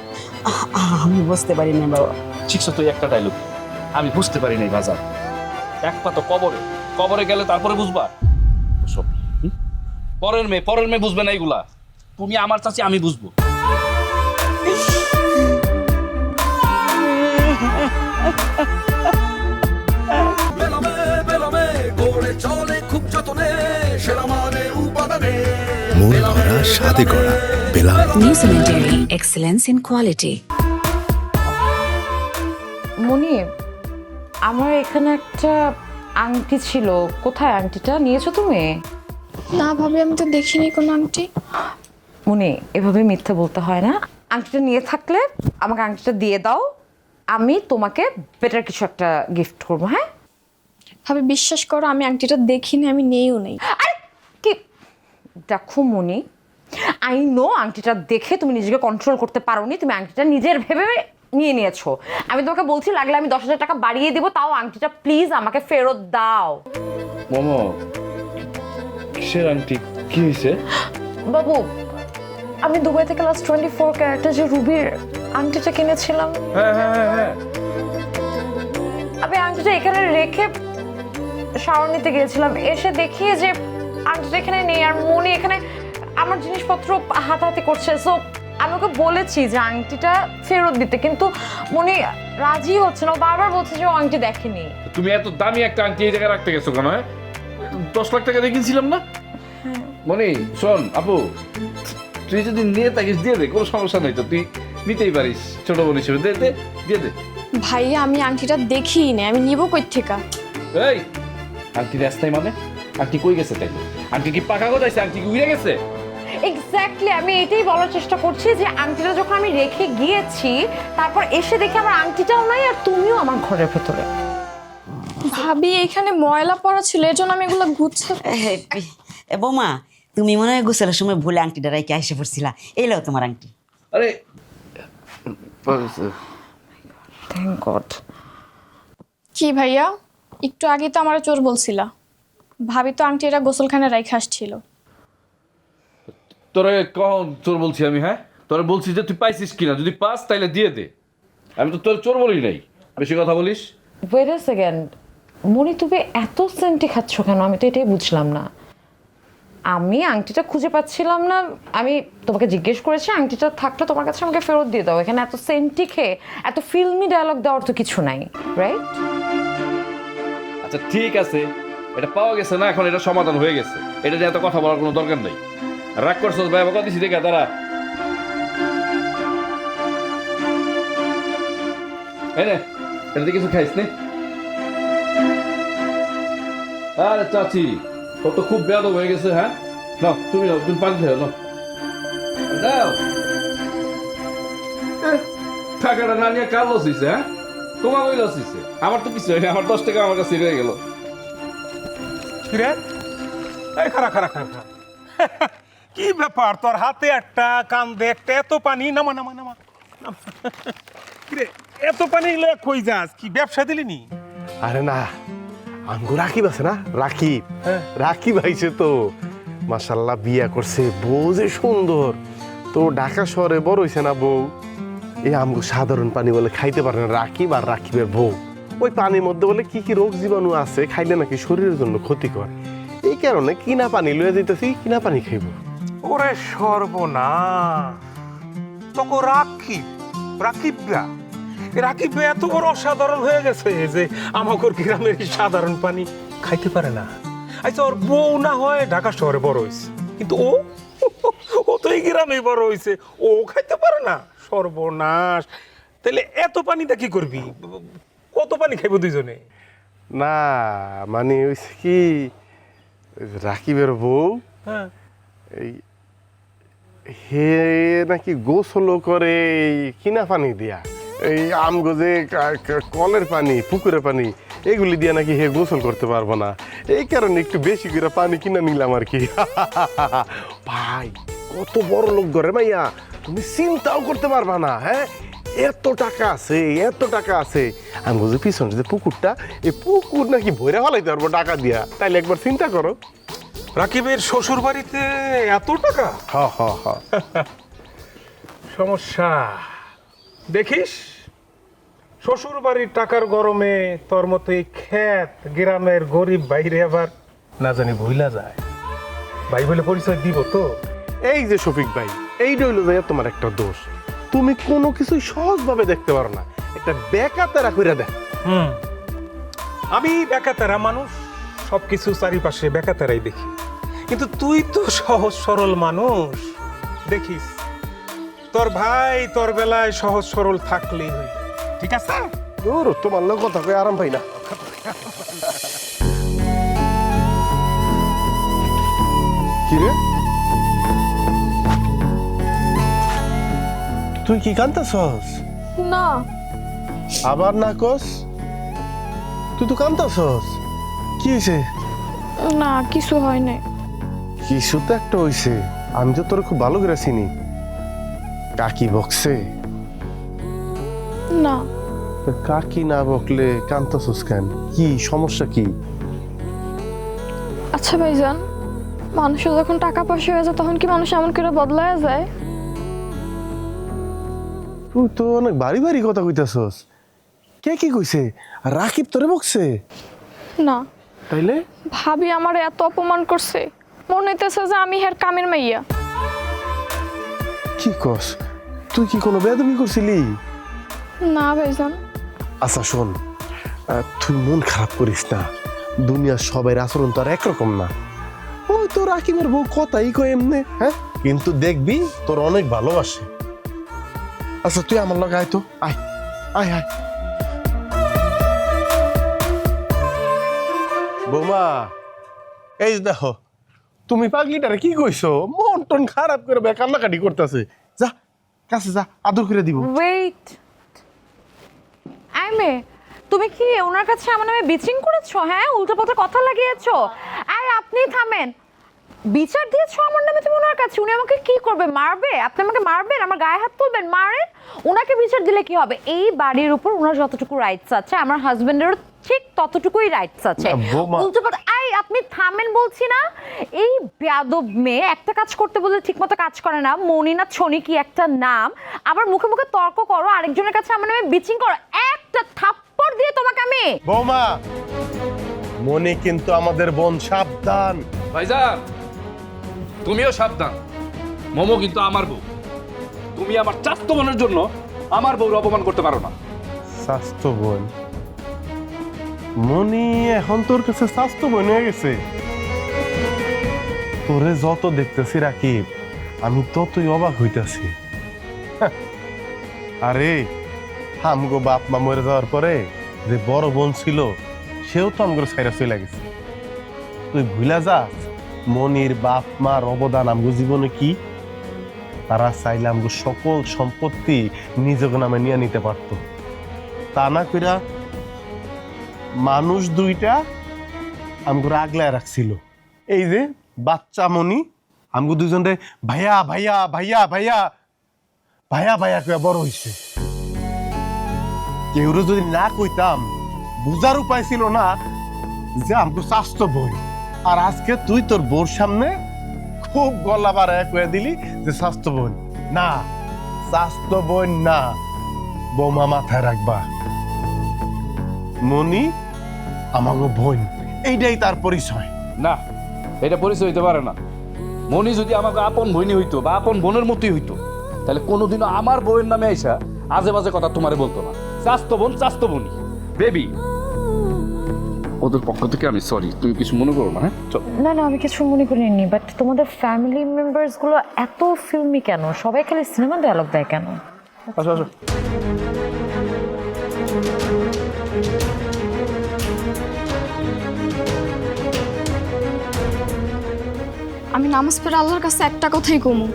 আমি বুঝতে পারি না বাবা। শিখছো তুই একটা ডায়লগ, আমি বুঝতে পারি নাই বাজার। এক পা তো কবরে, কবরে গেলে তারপরে বুঝবা সব। পরের মেয়ে বুঝবে না এগুলা। তুমি আমার চাচি, আমি বুঝবো। বেলামে গড়ে চলে খুব যতনে, সেরা মানে উপাদানে। মন ভরা স্বাদে করা বেলা। New Zealand Dairy, excellence in quality. মনি, আমার এখানে একটা আংটি ছিল, কোথায় আংটিটা নিয়েছো তুমি? না ভাবি, আমি তো দেখিনি কোনো আংটি। মনি, এভাবে মিথ্যা বলতে হয় না। আংটিটা নিয়ে থাকলে আমাকে আংটিটা দিয়ে দাও, আমি তোমাকে বেটার কিছু একটা গিফট করবো। হ্যাঁ ভাবি বিশ্বাস করো, আমি আংটিটা দেখিনি, আমি নেইও নেই। আরে কি, দেখো মনি, আই নো আংটিটা দেখে তুমি নিজেকে কন্ট্রোল করতে পারোনি, তুমি আংটিটা নিজের ভেবে নিয়ে নিয়েছো। আমি তোমাকে বলছি লাগলে আমি 10,000 টাকা বাড়িয়ে দিব, তাও আংটিটা প্লিজ আমাকে ফেরত দাও। মোমো কিসের আংটি, কি হয়েছে? বাবু, আমি দুবাই থেকে লাস্ট 24 ক্যারেক্টার যে রুবির আংটিটা কিনেছিলাম, হ্যাঁ হ্যাঁ হ্যাঁ হ্যাঁ, আমি আংটিটা এখানে রেখে শাওয়ার নিতে গিয়েছিলাম, এসে দেখি যে আংটিটা এখানে নেই, আর মনি এখানে আমার জিনিসপত্র হাতাহাতি করছে। সো আমি ওকে বলেছি যে আংটিটা ফেরত দিতে, কিন্তু মনি রাজি হচ্ছে না, ও বারবার বলছে যে ও আংটি দেখেনি। তুমি এত দামি একটা আংটি এই জায়গায় রাখতে গেছো কেন? 10 লাখ টাকা রেখেছিলাম না? মনি শোন আপু, তুই যদি নিয়ে থাকিস দিয়ে দে, কোনো সমস্যা নেই তো, তুই নিতেই পারিস ছোট বোন হিসেবে, দে দে দিয়ে দে। ভাইয়া আমি আংটিটা দেখিই না, আমি নিব কই থেকে? এই আংটি রাস্তায় মানে আংটি কই গেছে? তাই আংটি কি পাকা কোথায়? আংটি কি উড়ে গেছে? এক্স্যাক্টলি, আমি এটাই বলার চেষ্টা করছি যে আংটিটা যখন আমি রেখে গিয়েছি, তারপর এসে দেখি আমার আংটিটাও নাই আর তুমিও আমার ঘরের ভেতরে। ভাবি এখানে ময়লা পড়া ছিল, এর জন্য আমি এগুলো গুছাতে। বৌমা, তুমি মনে হয় গোসলের সময় ভুলে আংটিটা রাইকে এসে পড়ছিলা। এই লও তোমার আংটি। আরে থ্যাংক গড। কি ভাইয়া, একটু আগে তো আমার চোর বলছিলা, ভাবি তো আংটি এটা গোসলখানে রাইখে আসছিল। তোরা কখন চোর বলছি আমি? হ্যাঁ, তোরা বলছি যে তুই পাইছিস কিনা, যদি পাস তাইলে দিয়ে দে। আমি তো তোর চোর বলি নাই, বেশি কথা বলিস। ওয়েট আ সেকেন্ড, মনি তুমি এত সেন্টি খাচ্ছ কেন? আমি তো এটাই বুঝলাম না। আমি আংটিটা খুঁজে পাচ্ছিলাম না, আমি তোমাকে জিজ্ঞেস করেছি আংটিটা থাকলে তোমার কাছে আমাকে ফেরত দিয়ে দাও। এখানে এত সেন্টি খেয়ে এত ফিল্মি ডায়লগ দেওয়ার তো কিছু নাই, রাইট? আচ্ছা ঠিক আছে, এটা পাওয়া গেছে না, এখন এটা সমাধান হয়ে গেছে, এটা নিয়ে এত কথা বলার কোনো দরকার নেই। রাগ করছস ভাই, কথা দিছি দেখা দাঁড়া। এই নে, এটা কিছু খাইস নে। আরে চাচি, ও তো খুব বেয়াদব হয়ে গেছে। হ্যাঁ নাও, তুমি নাও, তুমি পানি খেয়ে নাও। দাও টাকাটা না নিয়ে কার লস হইছে? হ্যাঁ, তোমার ওই লস হইছে, আমার তো কিছু হয়নি, আমার 10 টাকা আমার কাছে রয়ে গেল। কিরে, এই খারা খারা খারা খারা। কি ব্যাপার, তোর হাতে একটা, কান্দে একটা, এত পানি? নামা নামা নামা। কিরে, এত পানি লয়ে কই যাস? কি ব্যবসা দিলি নি? আরে না, আমগো রাকিব আছে না, রাকিব, রাকিব আইছে তো, মাশাল্লাহ বিয়া করছে, বউ যে সুন্দর। তো ঢাকা শহরে বড় হইছে না বউ, এই আমগো সাধারণ পানি বলে খাইতে পারে না রাকিব আর রাকিবের বউ। ওই পানির মধ্যে বলে কি কি রোগ জীবাণু আছে, খাইলে নাকি শরীরের জন্য ক্ষতিকর। এই কারণে কিনা পানি লয়ে যেতেছি, কিনা পানি খাইব। ওরে সর্বনাশ, তোকে রাকিবরা রাকিব এত বড় অসাধারণ হয়ে গেছে যে আমাদের গ্রামের সাধারণ পানি খাইতে পারে না। আচ্ছা, ওর বউ না হয় ঢাকা শহরে বড় হয়েছে, কিন্তু ও তো এই গ্রামে বড় হয়েছে, ও খাইতে পারে না? সর্বনাশ। তাহলে এত পানিটা কি করবি? কত পানি খাইবো দুইজনে? না মানে হইছে কি, রাকিবের বউ হ্যাঁ, এই হে নাকি গোসল করে এই কিনা পানি দিয়া, এই আমগো যে কলের পানি, পুকুরের পানি, এগুলি দিয়ে নাকি হে গোসল করতে পারবো না। এই কারণে একটু বেশি করে পানি কিনা নিলাম আর কি। ভাই, কত বড় লোক ঘরে মাইয়া, তুমি চিন্তাও করতে পারবা না। হ্যাঁ, এত টাকা আছে, এত টাকা আছে। আমগো যে পিছনে যে পুকুরটা, এই পুকুর নাকি ভরে ফেলাইতে পারবো টাকা দিয়া। তাইলে একবার চিন্তা করো। রাকিবের শ্বশুর বাড়িতে এত টাকা? হ হ হ। সমস্যা দেখিস, শ্বশুর বাড়ির টাকার গরমে তোর মতো এই ক্ষেত গ্রামের গরিব বাইরে আবার না জানি ভুলা যায়। ভাই বলে পরিচয় দিব তো? এই যে শফিক ভাই, এই রইল যে তোমার একটা দোষ, তুমি কোনো কিছুই সহজভাবে দেখতে পারো না, একটা বেকাতারা করে দেখ। আমি বেকাতারা মানুষ, সবকিছু চারিপাশে বেকাতারাই দেখি, কিন্তু তুই তো সহজ সরল মানুষ। দেখিস, তোর ভাই তোর বেলায় সহজ সরল থাকলেই হই, ঠিক আছে? দূর, তোমার লোক কথা কই আরাম পাই না। কি রে, তুই কি কান্তাছস? না আবার না কস, তুই তো কান্তাছস, কি হয়েছে? না, কিছু হয় নাই। কিছু তো একটা হয়েছে, আমি তো তোর খুব ভালো করে চিনি। কাকি বকছে? না। কাকি না বকলে কান্তছস কেন? কি সমস্যা কি? আচ্ছা ভাইজান, মানুষের যখন টাকা পয়সা হয়ে যায় তখন কি মানুষ এমন করে বদলায় যায়? তুই তো অনেক বাড়ি বাড়ি কথা কইতাছস। কে কি কইছে? রাকিব তোরে বকছে? না, তাইলে ভাবি আমার এত অপমান করছে, মনে হইতেছে যে আমি হের কামের মাইয়া। কি কস? তুই কি কোনো বেয়াদবি করছিলি? না ভাইজান। আচ্ছা শোন, তুই মন খারাপ করিস না। দুনিয়ার সবাই আচরণ তো আর একরকম না। ওই তো রাকিবের বউ কথাই কয় এমনে, হ্যাঁ, কিন্তু দেখবি তোর অনেক ভালোবাসে। আচ্ছা তুই আমার লগে আয় তো, আয় আয় আয়। বৌমা, এই যে দেখো, তুমি পাগলিটারে কি কইছো? মন টন খারাপ করে কান্নাকাটি করতেছে। যা কাছে যা, আদর করে দিব। ওয়েট, আই মে, তুমি কি ওনার কাছে আমার নামে বিচিং করেছো? হ্যাঁ, উল্টোপাল্টা কথা লাগিয়েছো। আই আপনি থামেন, বিচার দিয়েছো আমার নামে তুমি ওনার কাছে। উনি আমাকে কি করবে? মারবে? আপনি আমাকে মারবেন? আমার গায়ে হাত তুলবেন? মারেন। ওনাকে বিচার দিলে কি হবে? এই বাড়ির উপর ওনার যতটুকু রাইটস আছে আমার হাজবেন্ডেরও ঠিক ততটুকুই রাইটস আছে। উল্টোপাল্টা, আই আপনি থামেন বলছি না। এই বেয়াদব মেয়ে একটা কাজ করতে বলে ঠিকমতো কাজ করে না। মনি না ছনি কি একটা নাম, আবার মুখে মুখে তর্ক করো, আরেকজনের কাছে আমার নামে বিচিং করো। একটা থাপ্পড় দিয়ে তোমাকে আমি। বৌমা, মনে কিন্তু আমাদের বোন, সাবধান। ভাইজান, তুমিও সাবধান। মোমো কিন্তু আমার বউ। তুমি আমার চাস্তো বোনের জন্য আমার বউর অপমান করতে পারো না। স্বাস্থ্য বোন? মনি এখন তোর কাছে স্বাস্থ্য বোন হয়ে গেছে? তোরে যত দেখতেছি রাকিব, আমি ততই অবাক হইতাছি। আরে আমগো বাপ মা মরে যাওয়ার পরে যে বড় বোন ছিল, সেও তো আমগো ছাইরা চলে গেছে। তুই ভুলা যাস মনির বাপ মার অবদান আমগো জীবনে কি? তারা চাইলে আমগো সকল সম্পত্তি নিজের নামে নিয়ে নিতে পারত। তা না কইরা মানুষ দুইটা আমগো আগলায় রাখছিল। এই যে বাচ্চা মনি আমগো দুইজনে ভাইয়া ভাইয়া ভাইয়া ভাইয়া ভাইয়া ভাইয়া কইয়া বড় হইছে। কেউরে যদি না কইতাম, বুঝার উপায় ছিল না যে আমগো স্বাস্থ্য বই। আর আজকে তুই তোর বউর সামনে খুব গলা বাড়ায় কয়ে দিলি যে স্বাস্থ্য বোন। না, স্বাস্থ্য বোন না, বৌমা মাথায় রাখবা। মনি আমাগো বোন, এইটাই তার পরিচয়। না, এটা পরিচয় হইতে পারে না। মনি যদি আমাকে আপন বইনি হইতো বা আপন বোনের মতোই হইতো, তাহলে কোনোদিনও আমার বউয়ের নামে আইসা আজে বাজে কথা তোমারে বলতো না। চাস্তো বোন চাস্তো বোনই। বেবি, ওদের পক্ষ থেকে আমি সরি, তুমি কিছু মনে করো না। হ্যাঁ, না না, আমি কিছু মনে করিনি, বাট তোমাদের ফ্যামিলি মেম্বার্স গুলো এত ফিল্মি কেন? সবাই খালি সিনেমা ডায়লগ দেয় কেন? আসো আসো। আমি নামাজ পড়ে আল্লাহর কাছে একটা কথাই কমু,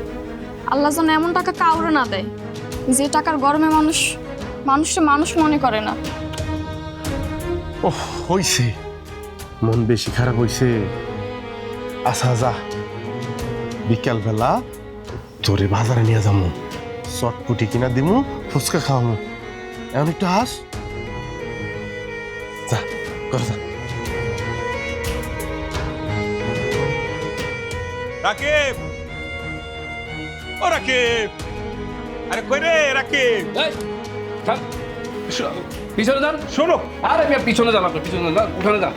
আল্লাহ যেন এমন টাকা কাউরে না দেয় যে টাকার গরমে মানুষকে মানুষ মনে করে না। ওহ, হইছে, মন বেশি খারাপ হইছে। আচ্ছা যা, বিকাল বেলা তোরে বাজারে নিয়ে যাবো, চটপুটি কিনা দিমু, ফুচকা খাওয়ামু। এখন একটু হাস, যা করে যা। রাকিব, ও রাকিব, আরে কই রে রাকিব? এই, থাম। পিছনে যান। শোনো, আরে আমি পিছনে যান, আপনি পিছনে যান, উঠানে যান।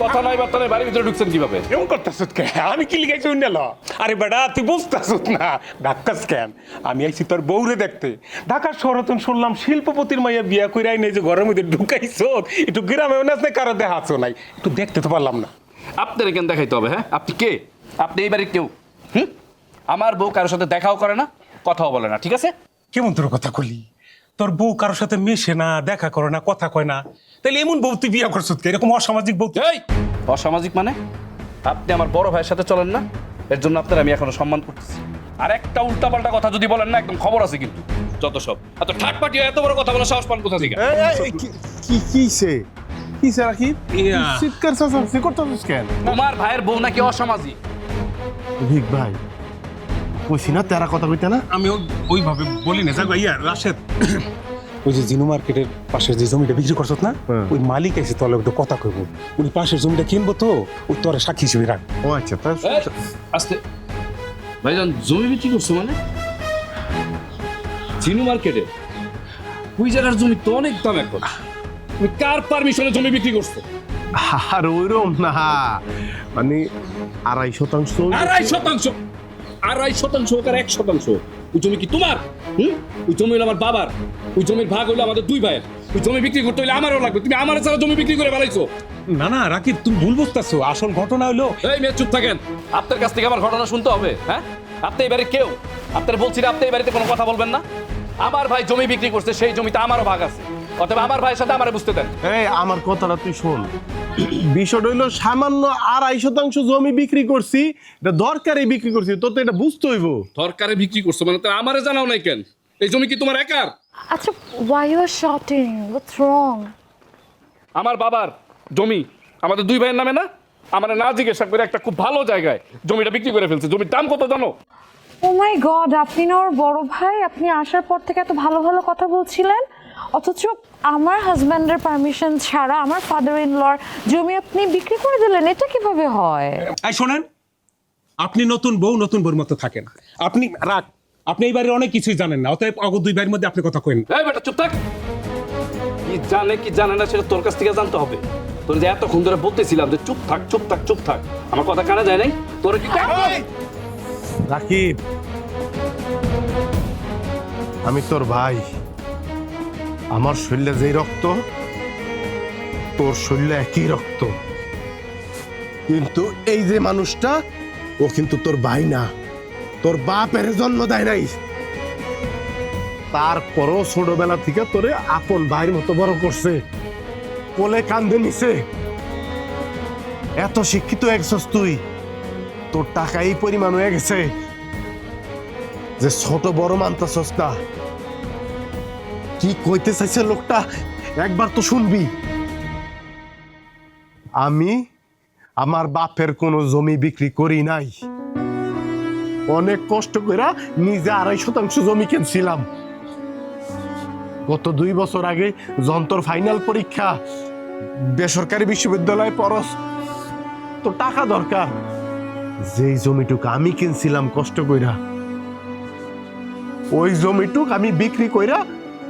কথা নাই বার্তা নাই, বাড়ির ভিতরে ঢুকছেন কিভাবে? এমন করতেছ কে? আমি কি লিখাইছি উন্ডেল? আরে বেটা, তুই বুঝতেছ না ঢাকাস কেন? আমি আইছি তোর বউরে দেখতে। ঢাকার শহরতন শুনলাম শিল্পপতির মাইয়া বিয়া কইরাই নেই যে ঘরের মধ্যে ঢুকাইছ, একটু গ্রামে না কারো দেখাচ্ছ নাই, একটু দেখতে তো পারলাম না। আপনার কেন দেখাইতে হবে? হ্যাঁ, আপনি কে? আপনি এই বাড়ির কেউ? আমার বউ কারোর সাথে দেখাও করে না, কথাও বলে না, ঠিক আছে? কেমন তোর কথা কলি? তোর বউ কারোর সাথে মেশে না, দেখা করে না, কথা কয় না, তাইলে এমন বউ তুই বিয়া করছ? এরকম অসামাজিক বউ? এই অসামাজিক মানে? আপনি আমার বড় ভাইয়ের সাথে চলেন না, এর জন্য আপনার আমি এখনো সম্মান করতেছি। আর একটা উল্টাপাল্টা কথা যদি বলেন না, একদম খবর আছে কিন্তু। যত সব এত ঠাটপাটি, এত বড় কথা বলে সাহস পান কোথা থেকে? কিসে কিসে রাকিব? চিৎকার চাচাচ্ছি করতেছিস কেন? তোমার ভাইয়ের বউ নাকি অসামাজিক? ভিক ভাই, কইছি না তেরা কথা কইতে না? আমি ওইভাবে বলি না। যাক ইয়া রাশেদ, ওই যে জিনু মার্কেটের পাশের যে জমিটা বিক্রি করছত না, হ্যাঁ। ওই মালিক এসে তলে একটু কথা কইব। উনি পাশের জমিটা কিনবো তো, ওই তোরে সাক্ষী হিসেবে রাখ। ও আচ্ছা, তাই আস্তে ভাইজান, জমি বিক্রি করছো মানে? চিনু মার্কেটে ওই জায়গার জমি তো অনেক দাম এখন। তুমি কার পারমিশনে জমি বিক্রি করছো? আর ওইরকম না, মানে 2.5 শতাংশ। 2.5 শতাংশ হোক আর 1 শতাংশ, ওই জমি কি তোমার? ওই জমি হলো আমার বাবার, ওই জমির ভাগ হলো আমাদের 2 ভাইয়ের। ওই জমি বিক্রি করতে হলে আমারও লাগবে। তুমি আমার ছাড়া জমি বিক্রি করে ফেলাইছো। না না রাকিব, তুমি ভুল বুঝতেছো। আসল ঘটনা হলো, এই মেয়ে চুপ থাকেন। আপনার কাছ থেকে আমার ঘটনা শুনতে হবে? হ্যাঁ, আপনি এবারে কেউ, আপনার বলছি না, আপনি এই বাড়িতে কোনো কথা বলবেন না। আমার ভাই জমি বিক্রি করছে, সেই জমিতে আমারও ভাগ আছে। অতএব আমার ভাইয়ের সাথে আমারে বুঝতে দেন। এই আমার কথাটা তুই শোন। বিষয়টা হইলো সামান্য 2.5 শতাংশ জমি বিক্রি করছি, এটা দরকারে বিক্রি করছি, তোর তো এটা বুঝতে হইব। সরকারে বিক্রি করছো মানে তো আমারে জানাও নাই কেন? এই জমি কি তোমার একার? আচ্ছা, why you are shouting? What's wrong? আমার বাবার জমি আমাদের 2 ভাইয়ের নামে না? আমার না জিজ্ঞাসা করে একটা খুব ভালো জায়গায় জমিটা বিক্রি করে ফেলছে। জমির দাম কত জানো? Oh my God, আপনি না ওর বড় ভাই? আপনি আসার পর থেকে এত ভালো ভালো কথা বলছিলেন, অথচ আমার হাজব্যান্ডের পারমিশন ছাড়া আমার ফাদার ইন লর জমি আপনি বিক্রি করে দিলেন। এটা কিভাবে হয়? এই শোনেন, আপনি নতুন বউ নতুন বউর মতো থাকেন। আপনি রাখ, আপনি এই বাড়ির অনেক কিছুই জানেন না, অতএব অগ 2 ভাইয়ের মধ্যে আপনি কথা কইন। এই বেটা চুপ থাক। কি জানে কি জানে না সেটা তোর কাছ থেকে জানতে হবে। তোর যে এতক্ষণ ধরে বলতেছিলাম যে চুপ থাক চুপ থাক চুপ থাক, আমার কথা কানে যায় নাই? তোর কি রাকিব, আমি তোর ভাই। আমার শরীরে যেই রক্ত, তোর শরীরে একই রক্ত। কিন্তু এই যে মানুষটা, ও কিন্তু তোর ভাই না, তোর বাপের জন্ম দেয় নাই। তারপরও ছোটবেলা থেকে তোরে আপন ভাইয়ের মতো বড় করছে, কোলে কান্দে নিছে। এত শিক্ষিত একছস তুই, তোর টাকা এই পরিমাণ হয়ে গেছে যে ছোট বড় মানতেছস না। কি কইতে চাইছে লোকটা একবার তো শুনবি। আমি আমার বাপের কোনো জমি বিক্রি করি নাই, অনেক কষ্ট করে নিজে 2.5 শতাংশ জমি কিনছিলাম। গত 2 বছর আগে যন্তর ফাইনাল পরীক্ষা, বেসরকারি বিশ্ববিদ্যালয়ে পড়স, তো টাকা দরকার। যেই জমিটুকু আমি কিনছিলাম কষ্ট কইরা, ওই জমিটুক আমি বিক্রি কইরা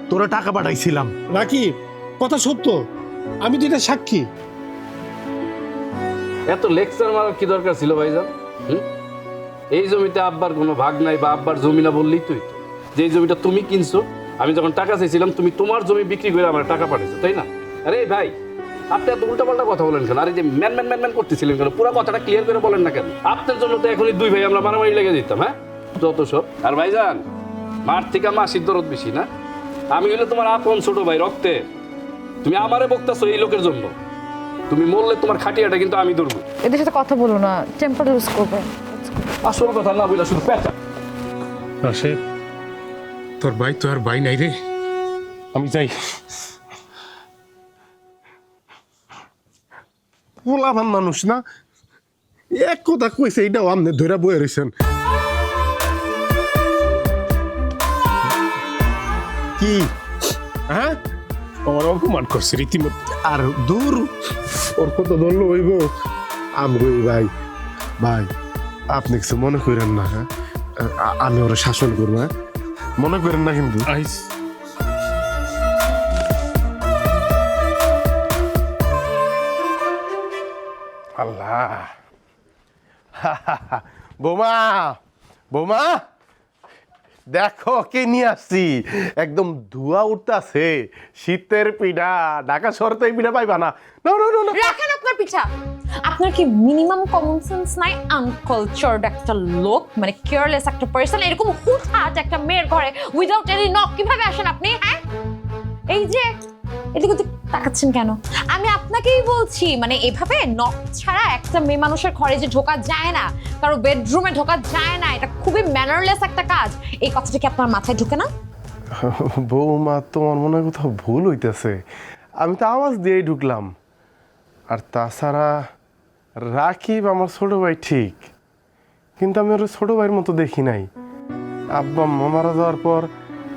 তোরা টাকা পাঠাইছিলাম। রাকিব, কথা সত্য, আমি তো এটা সাক্ষী। এত লেকচার মারার কি দরকার ছিল ভাইজান? এই জমিতে আব্বার কোনো ভাগ নাই বা আব্বার জমি না বললেই তুই তো। যে জমিটা তুমি কিনছো, আমি যখন টাকা চাইছিলাম তুমি তোমার জমি বিক্রি করে আমার টাকা পাঠাইছো, তাই না? আরে ভাই, আপনি এত উল্টাপাল্টা কথা বলেন কেন? আরে যে ম্যান ম্যান ম্যান ম্যান করতেছিলেন কেন? পুরো কথাটা ক্লিয়ার করে বলেন না কেন? আপনার জন্য তো এখনই 2 ভাই আমরা মারামারি লেগে দিতাম। হ্যাঁ, যত সব। আর ভাইজান, মার থেকে মাসির দরদ বেশি না? আমি হইলে তোমার আপন ছোট ভাই রক্তে। তুমি আমারে বকতাছো এই লোকের জন্য। তুমি মরলে তোমার খাটিয়াটা কিন্তু আমি ধরবো। এদের সাথে কথা বলো না, টেম্পার লুজ করবে। আসল কথা না বইলা শুধু পেঁচা। রাশেদ, তোর ভাই তো আর ভাই নাই রে, আমি যাই। পোলাবান মানুষ না, এক কথা কইছে এইটাও আমনে ধইরা বয়ে রইছেন। কি হ্যাঁ, আমার অপমান করছে রীতিমতো। আর দূর ওর কত ধরলো হইব। আমগই ভাই, ভাই আপনি কিছু মনে করেন না। হ্যাঁ, আমি ওরা শাসন করবো, হ্যাঁ মনে করেন না কিন্তু। আইস আল্লাহ, বোমা বোমা দেখো কে নিয়ে আসছি, একদম ধোঁয়া উঠতেছে। শীতের পিঠা, ঢাকা শহরে তো এই পিঠা পাইবা না। রাখেন আপনার পিঠা। আপনার কি মিনিমাম কমন সেন্স নাই? আনকালচারড একটা লোক, মানে কেয়ারলেস একটা পার্সন, এরকম হুটহাট একটা মেয়ের ঘরে উইদাউট এনি নক কিভাবে আসেন আপনি? হ্যাঁ, এই যে এদিকে তাকাচ্ছেন কেন? আমি আপনাকেই বলছি, মানে এভাবে নক ছাড়া একটা মেয়ে মানুষের ঘরে যে ঢোকা যায় না, কারো বেডরুমে ঢোকা যায় না, এটা খুবই ম্যানারলেস একটা কাজ। এই কথাটা কি আপনার মাথায় ঢুকে না? বৌমা, তোমার মনে হয় কোথাও ভুল হইতেছে। আমি তো আওয়াজ দিয়েই ঢুকলাম। আর তাছাড়া রাকিব আমার ছোট ভাই ঠিক, কিন্তু আমি ওর ছোট ভাইয়ের মতো দেখি নাই। আব্বা আম্মা মারা যাওয়ার পর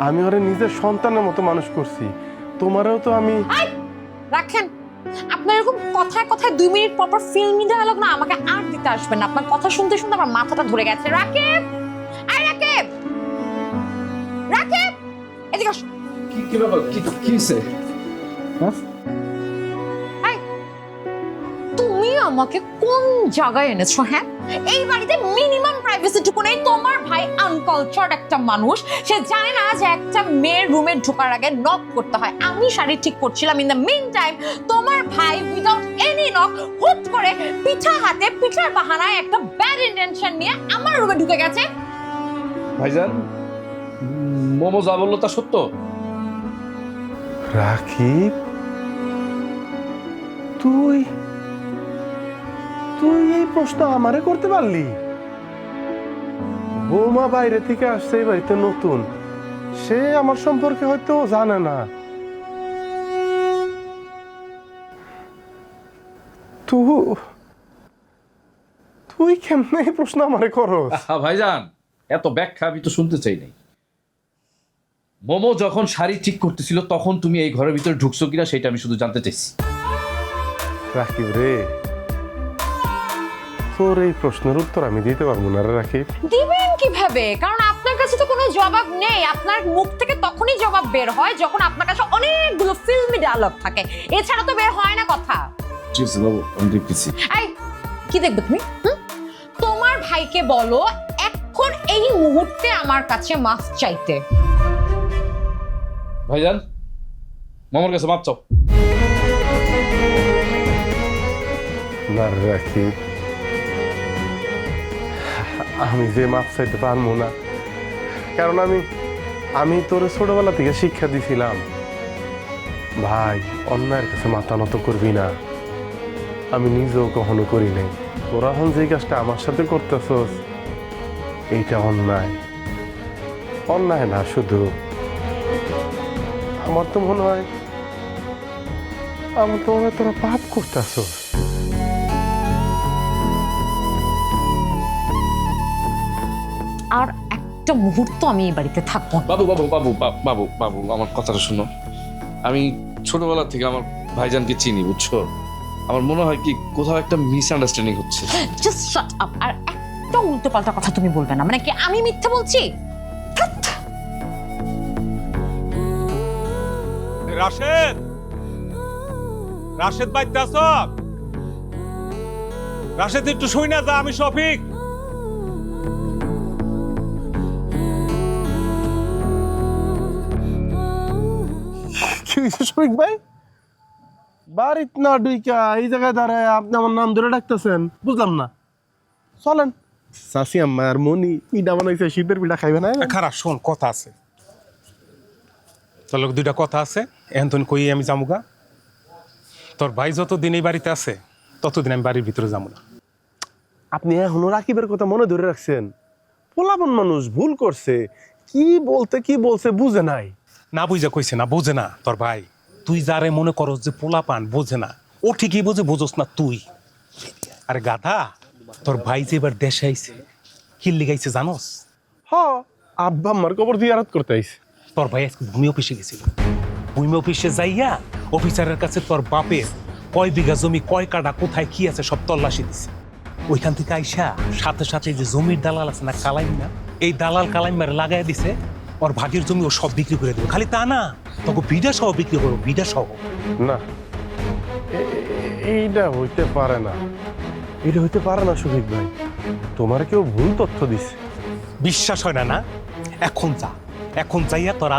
আমি ওরে নিজের সন্তানের মতো মানুষ করছি, তোমারও তো আমি। রাখেন, আপনার এরকম কথায় কথায় 2 মিনিট পর পর ফিল্মি ডায়ালগ না আমাকে আর দিতে আসবেন না। আপনার কথা শুনতে শুনতে আমার মাথাটা ধরে গেছে। রাকিব, আই রাকিব, রাকিব, এদিকে আসো। কি ব্যাপার, কি হয়েছে? তুমি আমাকে কোন জায়গায় এনেছো? হ্যাঁ, এই বাড়িতে মিনিমাম প্রাইভেসিটুকু নেই। তোমার ভাই আনকালচার্ড একটা মানুষ, সে জানে না যে একটা মেয়ের রুমে ঢোকার আগে নক করতে হয়। আমি শাড়ি ঠিক করছিলাম, ইন দ্য মিন টাইম তোমার ভাই উইদাউট এনি নক হুট করে পিঠা হাতে পিঠার বাহানায় একটা ব্যাড ইন্টেনশন নিয়ে আমার রুমে ঢুকে গেছে। ভাইজান, মোমো যা বললো তা সত্য? রাকিব, তুই তুই এই প্রশ্ন আমারে করতে পারলি? বৌমা বাইরে থেকে আসছে, এই বাড়িতে নতুন, সে আমার সম্পর্কে হয়তো জানে না। তুই কেমনে এই প্রশ্ন আমারে করস? ভাইজান, এত ব্যাখ্যা আমি তো শুনতে চাই নাই। মোমো যখন শাড়ি ঠিক করতেছিল তখন তুমি এই ঘরের ভিতরে ঢুকছো কিনা সেটা আমি শুধু জানতে চাইছি। রাকিব রে, তোর এই প্রশ্নের উত্তর আমি দিতে পারবো না রে রাকিব। দিবেন কিভাবে? কারণ আপনার কাছে তো কোনো জবাব নেই। আপনার মুখ থেকে তখনই জবাব বের হয় যখন আপনার কাছে অনেকগুলো ফিল্মি ডায়লগ থাকে, এছাড়া তো বের হয় না কথা। ঠিক আছে বাবু, আমি দেখতেছি। এই, কি দেখবে তুমি? তোমার ভাইকে বলো এখন এই মুহূর্তে আমার কাছে মাফ চাইতে। ভাইজান, মামার কাছে মাপ চাও। না রাকিব, আমি যে মাপ চাইতে পারবো না, কারণ আমি তোর ছোটবেলা থেকে শিক্ষা দিছিলাম, ভাই অন্যায়ের কাছে মাথা নত করবি না। আমি নিজেও কখনো করি নাই। তোরা এখন যে কাজটা আমার সাথে করতেছস, এইটা অন্যায়। অন্যায় না শুধু, আমার তো মনে হয় তোরা পাপ করতেছস। আর একটা মুহূর্ত আমি এই বাড়িতে থাকবো না। বাবু বাবু বাবু বাবু বাবু আমার কথাটা শুনো। আমি ছোটবেলা থেকে আমার ভাইজানকে চিনি, বুঝছো? আমার মনে হয় কি কোথাও একটা মিসআন্ডারস্ট্যান্ডিং হচ্ছে। Just shut up. আর একটা উল্টোপাল্টা কথা তুমি বলবে না। মানে কি আমি মিথ্যা বলছি? রাশেদ, রাশেদ বাইতে আছ? রাশেদ একটু শুই না যা, আমি শফিক। কি হয়েছে শফিক ভাই? বাড়িত না ডুইকা এই জায়গায় দাঁড়ায় আপনি আমার নাম ধরে ডাকতেছেন, বুঝলাম না। চলেন, চাষি আম্মা আর মনি পিঠা বানাইছে, শীতের পিঠা খাইবে না? খারাপ, শোন, কথা আছে তোর লোক, 2টা কথা আছে। এখন তুই কই আমি যামুগা। তোর ভাই যতদিন এই বাড়িতে আছে ততদিন আমি বাড়ির ভিতরে যাবো না। আপনি এখনো রাকিবের কথা মনে ধরে রাখছেন? পোলাপন মানুষ ভুল করছে, কি বলছে বুঝে নাই। না বুঝা কইছে না, বোঝে না তোর ভাই। তুই যারে মনে করস যে পোলাপান বোঝে না, ও ঠিকই বোঝে, বোঝস না তুই। আরে গাধা, তোর ভাই যে এবার দেশে আইছে, কি লিগাইছে জানোস? আব্বা আম্মার কবর জিয়ারত করতে আইছে। তোর ভাই আজকে ভূমি অফিসে গেছিল। ভূমি অফিসে যাইয়া অফিসারের কাছে তোর বাপের কয় বিঘা জমি, কয় কাটা, কোথায় কি আছে সব তল্লাশি দিছে। ওইখান থেকে আইসা সাথে সাথে যে জমির দালাল আছে না, কালাইম না, এই দালাল কালাইমার লাগাই দিছে। ওর ভাগের জমি ও সব বিক্রি করে দেবে। খালি তা না, তোকে বিডা সহ বিক্রি করবো, বিডা সহ। না, এইটা হইতে পারে না, এটা হইতে পারে না শফিক ভাই। তোমার কেউ ভুল তথ্য দিছে। বিশ্বাস হয় না? না, এখন যাইয়া তোর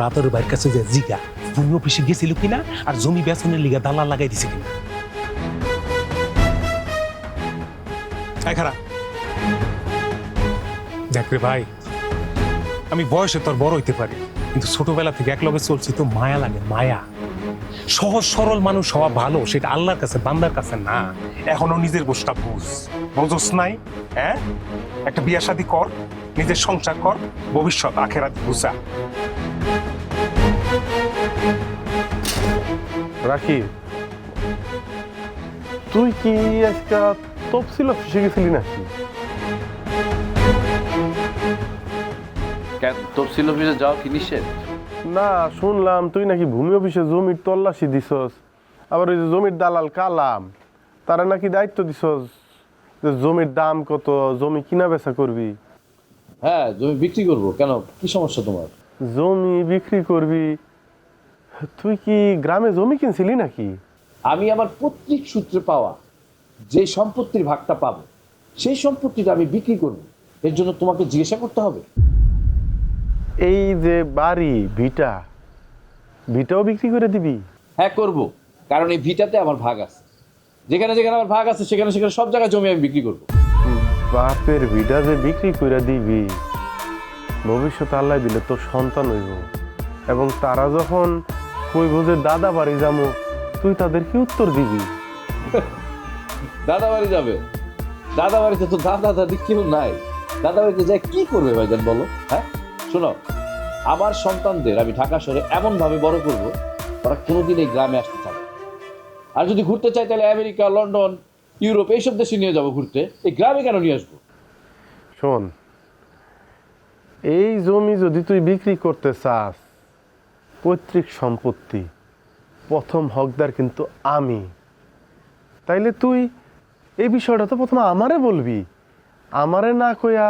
আদর ভাইয়ের কাছে যে জিগা ভূমি অফিসে গেছিল কিনা, আর জমি বেচনের লিগা দালাল লাগাই দিছে কিনা। খারাপ দেখ রে ভাই, আমি বয়সে তোর বড় হইতে পারি, কিন্তু ছোটবেলা থেকে একলগে চলছি তো মায়া লাগে, মায়া। সহজ সরল মানুষ হওয়া ভালো, সেটা আল্লাহর কাছে, বান্দার কাছে না। এখনো নিজের বসটা বুঝোস নাই? হ্যাঁ, একটা বিয়া শাদী কর, নিজের সংসার কর, ভবিষ্যৎ আখেরাত বুঝা। রাকিব, তুই কি আজকে তফসিল অফিসে গেছিলি নাকি? কেন তফসিল অফিসে যাও কি নিষেধ? না, শুনলাম তুই নাকি ভূমি অফিসে জমির তল্লাশি দিছস, আবার ওই যে জমির দালাল কালাম তারা নাকি দায়িত্ব দিছস যে জমির দাম কত, জমি কিনা বেচা করবি। হ্যাঁ, জমি বিক্রি করব। কেন, কি সমস্যা তোমার? জমি বিক্রি করবি? তুই কি গ্রামে জমি কিনছিলি নাকি? আমি আমার পৈতৃক সূত্রে পাওয়া যে সম্পত্তির ভাগটা পাবো সেই সম্পত্তিটা আমি বিক্রি করব, এর জন্য তোমাকে জিজ্ঞাসা করতে হবে? এই যে বাড়ি ভিটাও বিক্রি করে দিবি? হ্যাঁ করব, কারণ এই ভিটাতে আমার ভাগ আছে। যেখানে যেখানে আমার ভাগ আছে সেখানে সেখানে সব জায়গায় জমি আমি বিক্রি করব। বাপের ভিটা যে বিক্রি করে দিবি, ভবিষ্যতে আল্লাহ দিলে তোর সন্তান হইব, এবং তারা যখন কইব যে দাদা বাড়ি যাবো, তুই তাদের কি উত্তর দিবি? দাদা বাড়ি যাবে? দাদা বাড়িতে তো দাদা দাদি কেউ নাই। দাদা বাড়িতে যাই কি করবে ভাইজান বলো? হ্যাঁ শোনো, আমার সন্তানদের আমি ঢাকা শহরে এমন ভাবে বড় করব ওরা কোনোদিন এই গ্রামে আসতে চাবে। আর যদি ঘুরতে চাই তাহলে আমেরিকা, লন্ডন, ইউরোপ এইসব দেশে নিয়ে যাবো ঘুরতে, এই গ্রামে কেন নিয়ে আসবো? শোন, এই জমি যদি তুই বিক্রি করতে চাস, পৈতৃক সম্পত্তি, প্রথম হকদার কিন্তু আমি। তাইলে তুই এই বিষয়টা তো প্রথমে আমারে বলবি, আমারে না কইয়া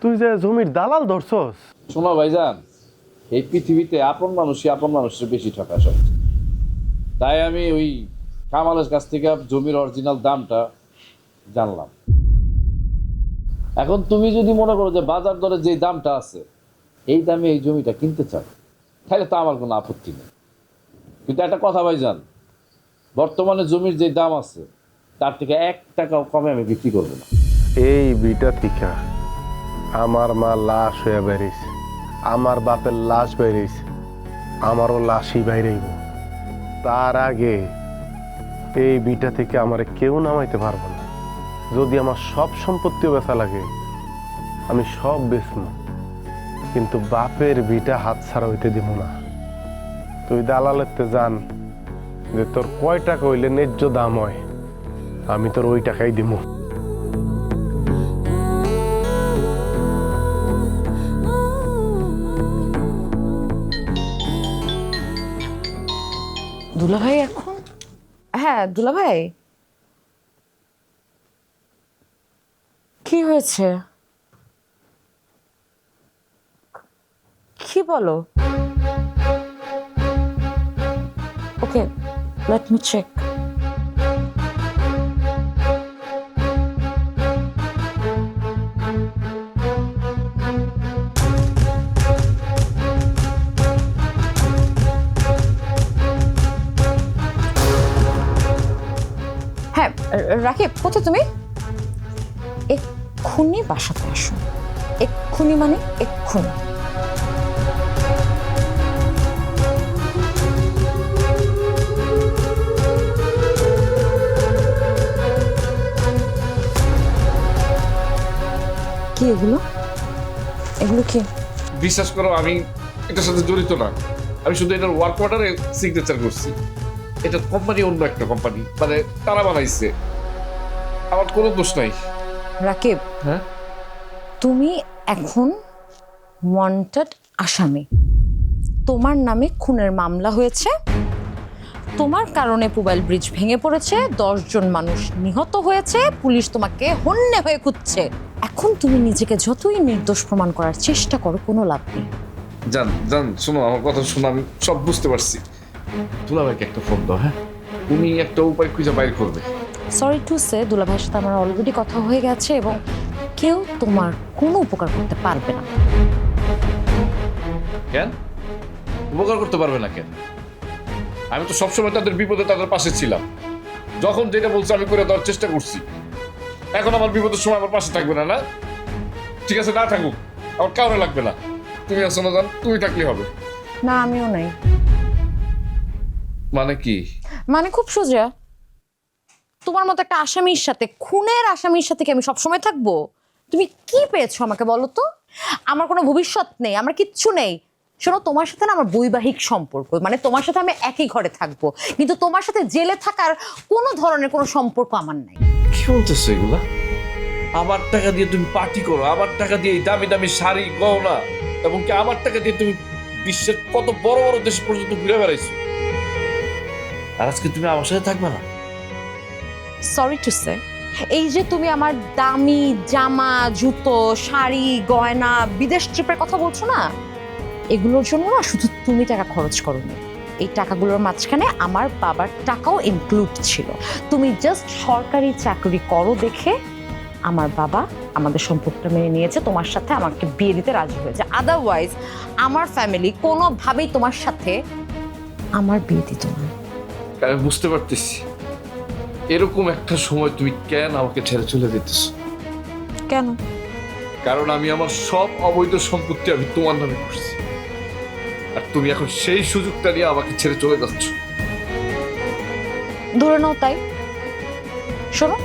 তুই যে জমির দালাল ধরছস। শোনো ভাইজান, এই পৃথিবীতে আপন মানুষই আপন মানুষের বেশি ঠকা সবচেয়ে। তাই আমি ওই কামালের কাছ থেকে জমির অরিজিনাল দামটা জানলাম। এখন তুমি যদি মনে করো যে বাজার দরে যে দামটা আছে এই দামে এই জমিটা কিনতে চাও, তাহলে তো আমার কোনো আপত্তি নেই। কিন্তু একটা কথা ভাইজান, বর্তমানে জমির যে দাম আছে তার থেকে 1 টাকাও কমে আমি বিক্রি করবো না। এই বিটা টিকা আমার মা লাশ হয়ে বেরিয়েছে, আমার বাপের লাশ বেরিয়েছে, আমারও লাশই বাইরেইব। তার আগে এই বিটা থেকে আমার কেউ নামাইতে পারবো না। যদি আমার সব সম্পত্তিও বেচা লাগে আমি সব বেচব, কিন্তু বাপের বিটা হাত ছাড়া হইতে দিব না। তুই দালালেতে জান যে তোর কয় টাকা হইলে ন্যায্য দাম হয়, আমি তোর ওই টাকাই দিব। দুলাভাই এখন? হ্যাঁ দুলাভাই, কি হয়েছে? কি বলো? ওকে, লেট মি চেক। হ্যাঁ রাকিব, কোথায় তুমি? এক্ষুনি বাসাতে আসো। এক্ষুনি মানে এক্ষুনি। কি এগুলো? এগুলো কি? বিশ্বাস করো আমি এটার সাথে জড়িত না। আমি শুধু এটার ওয়ার্ক অর্ডারে সিগনেচার করছি। এটা কোম্পানি অন্য একটা কোম্পানি, মানে তারা বানাইছে, আমার কোনো দোষ নাই। রাকিব, হ্যাঁ তুমি এখন ওয়ান্টেড আসামি। তোমার নামে খুনের মামলা হয়েছে, তোমার কারণে পুবাইল ব্রিজ ভেঙে পড়েছে, 10 জন মানুষ নিহত হয়েছে, পুলিশ তোমাকে হন্যে হয়ে খুঁজছে। এখন তুমি নিজেকে যতই নির্দোষ প্রমাণ করার চেষ্টা করো, কোনো লাভ নেই। জান জান শোনো, আমার কথা শোনো, আমি সব বুঝতে পারছি। দুলাভাইকে একটা ফোন দাও, হ্যাঁ উনি একটা উপায় খুঁজে বাইর করবে। সরি টু সে, দুলাভাইয়ের সাথে আমার অলরেডি কথা হয়ে গেছে এবং কেউ তোমার কোনো উপকার করতে পারবে না। কেন উপকার করতে পারবে না কেন? আমি তো সবসময় তাদের বিপদে তাদের পাশে ছিলাম। যখন যেটা বলছে আমি করে দেওয়ার চেষ্টা করছি। এখন আমার বিপদের সময় আমার পাশে থাকবে না? না ঠিক আছে, না থাকুক, আমার কাউরে লাগবে না। তুমি আসো না জান, তুমি থাকলে হবে। না আমিও নাই। মানে কি? মানে খুব সোজা, তোমার মতো একটা আসামির সাথে, খুনের আসামির সাথে কি আমি সবসময় থাকবো? তুমি কি পেয়েছো আমাকে বলো তো? আমার কোনো ভবিষ্যৎ নেই, আমার কিচ্ছু নেই। শোনো, তোমার সাথে না আমার বৈবাহিক সম্পর্ক, মানে তোমার সাথে আমি একই ঘরে থাকবো, কিন্তু তোমার সাথে জেলে থাকার কোনো ধরনের কোনো সম্পর্ক আমার নাই। কি বলতেছো এগুলা? আমার টাকা দিয়ে তুমি পার্টি করো, আমার টাকা দিয়ে দামি দামি শাড়ি, গহনা, এবং কি আমার টাকা দিয়ে তুমি বিশ্বের কত বড় বড় দেশ পর্যন্ত ঘুরে বেড়াইছো, আর আজকে তুমি আমার সাথে থাকবে না? সরি টু সে, এই যে তুমি আমার দামি জামা, জুতো, শাড়ি, গয়না, বিদেশ ট্রিপের কথা বলছো না, এগুলোর জন্য না শুধু তুমি টাকা খরচ করোনি, এই টাকাগুলোর মাঝখানে আমার বাবার টাকাও ইনক্লুড ছিল। তুমি জাস্ট সরকারি চাকরি করো দেখে আমার বাবা আমাদের সম্পর্কটা মেনে নিয়েছে, তোমার সাথে আমাকে বিয়ে দিতে রাজি হয়েছে। আদারওয়াইজ আমার ফ্যামিলি কোনোভাবেই তোমার সাথে আমার বিয়ে দিত না। আমি বুঝতে পারতেছি এরকম একটা সময় তুমি কেন আমাকে ছেড়ে চলে যেতেছ। কেন? কারণ আমি আমার সব অবৈধ সম্পত্তি আমি তোমার নামে করছি, আর তুমি এখন সেই সুযোগটা নিয়ে আমাকে ছেড়ে চলে যাচ্ছ। ধরে নাও তাই। শোনো,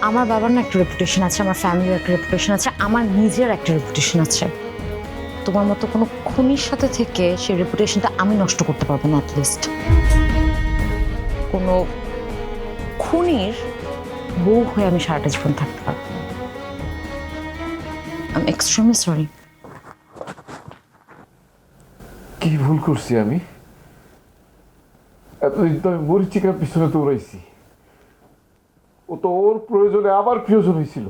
আমার বাবার না একটা রেপুটেশন আছে, আমার ফ্যামিলির একটা রেপুটেশন আছে, আমার নিজের একটা রেপুটেশন আছে। তোমার মতো কোনো খুনির সাথে থেকে সেই রেপুটেশনটা আমি নষ্ট করতে পারবো না। অ্যাটলিস্ট কোনো খুনির বউ হয়ে আমি সারাটা জীবন থাকতে পারবো না। I am extremely sorry. কি ভুল করছি আমি? এতদিন তো আমি মরিচিকার পিছনে দৌড়াইছি, ও তো ওর প্রয়োজনে আমার প্রিয়জন হয়েছিল।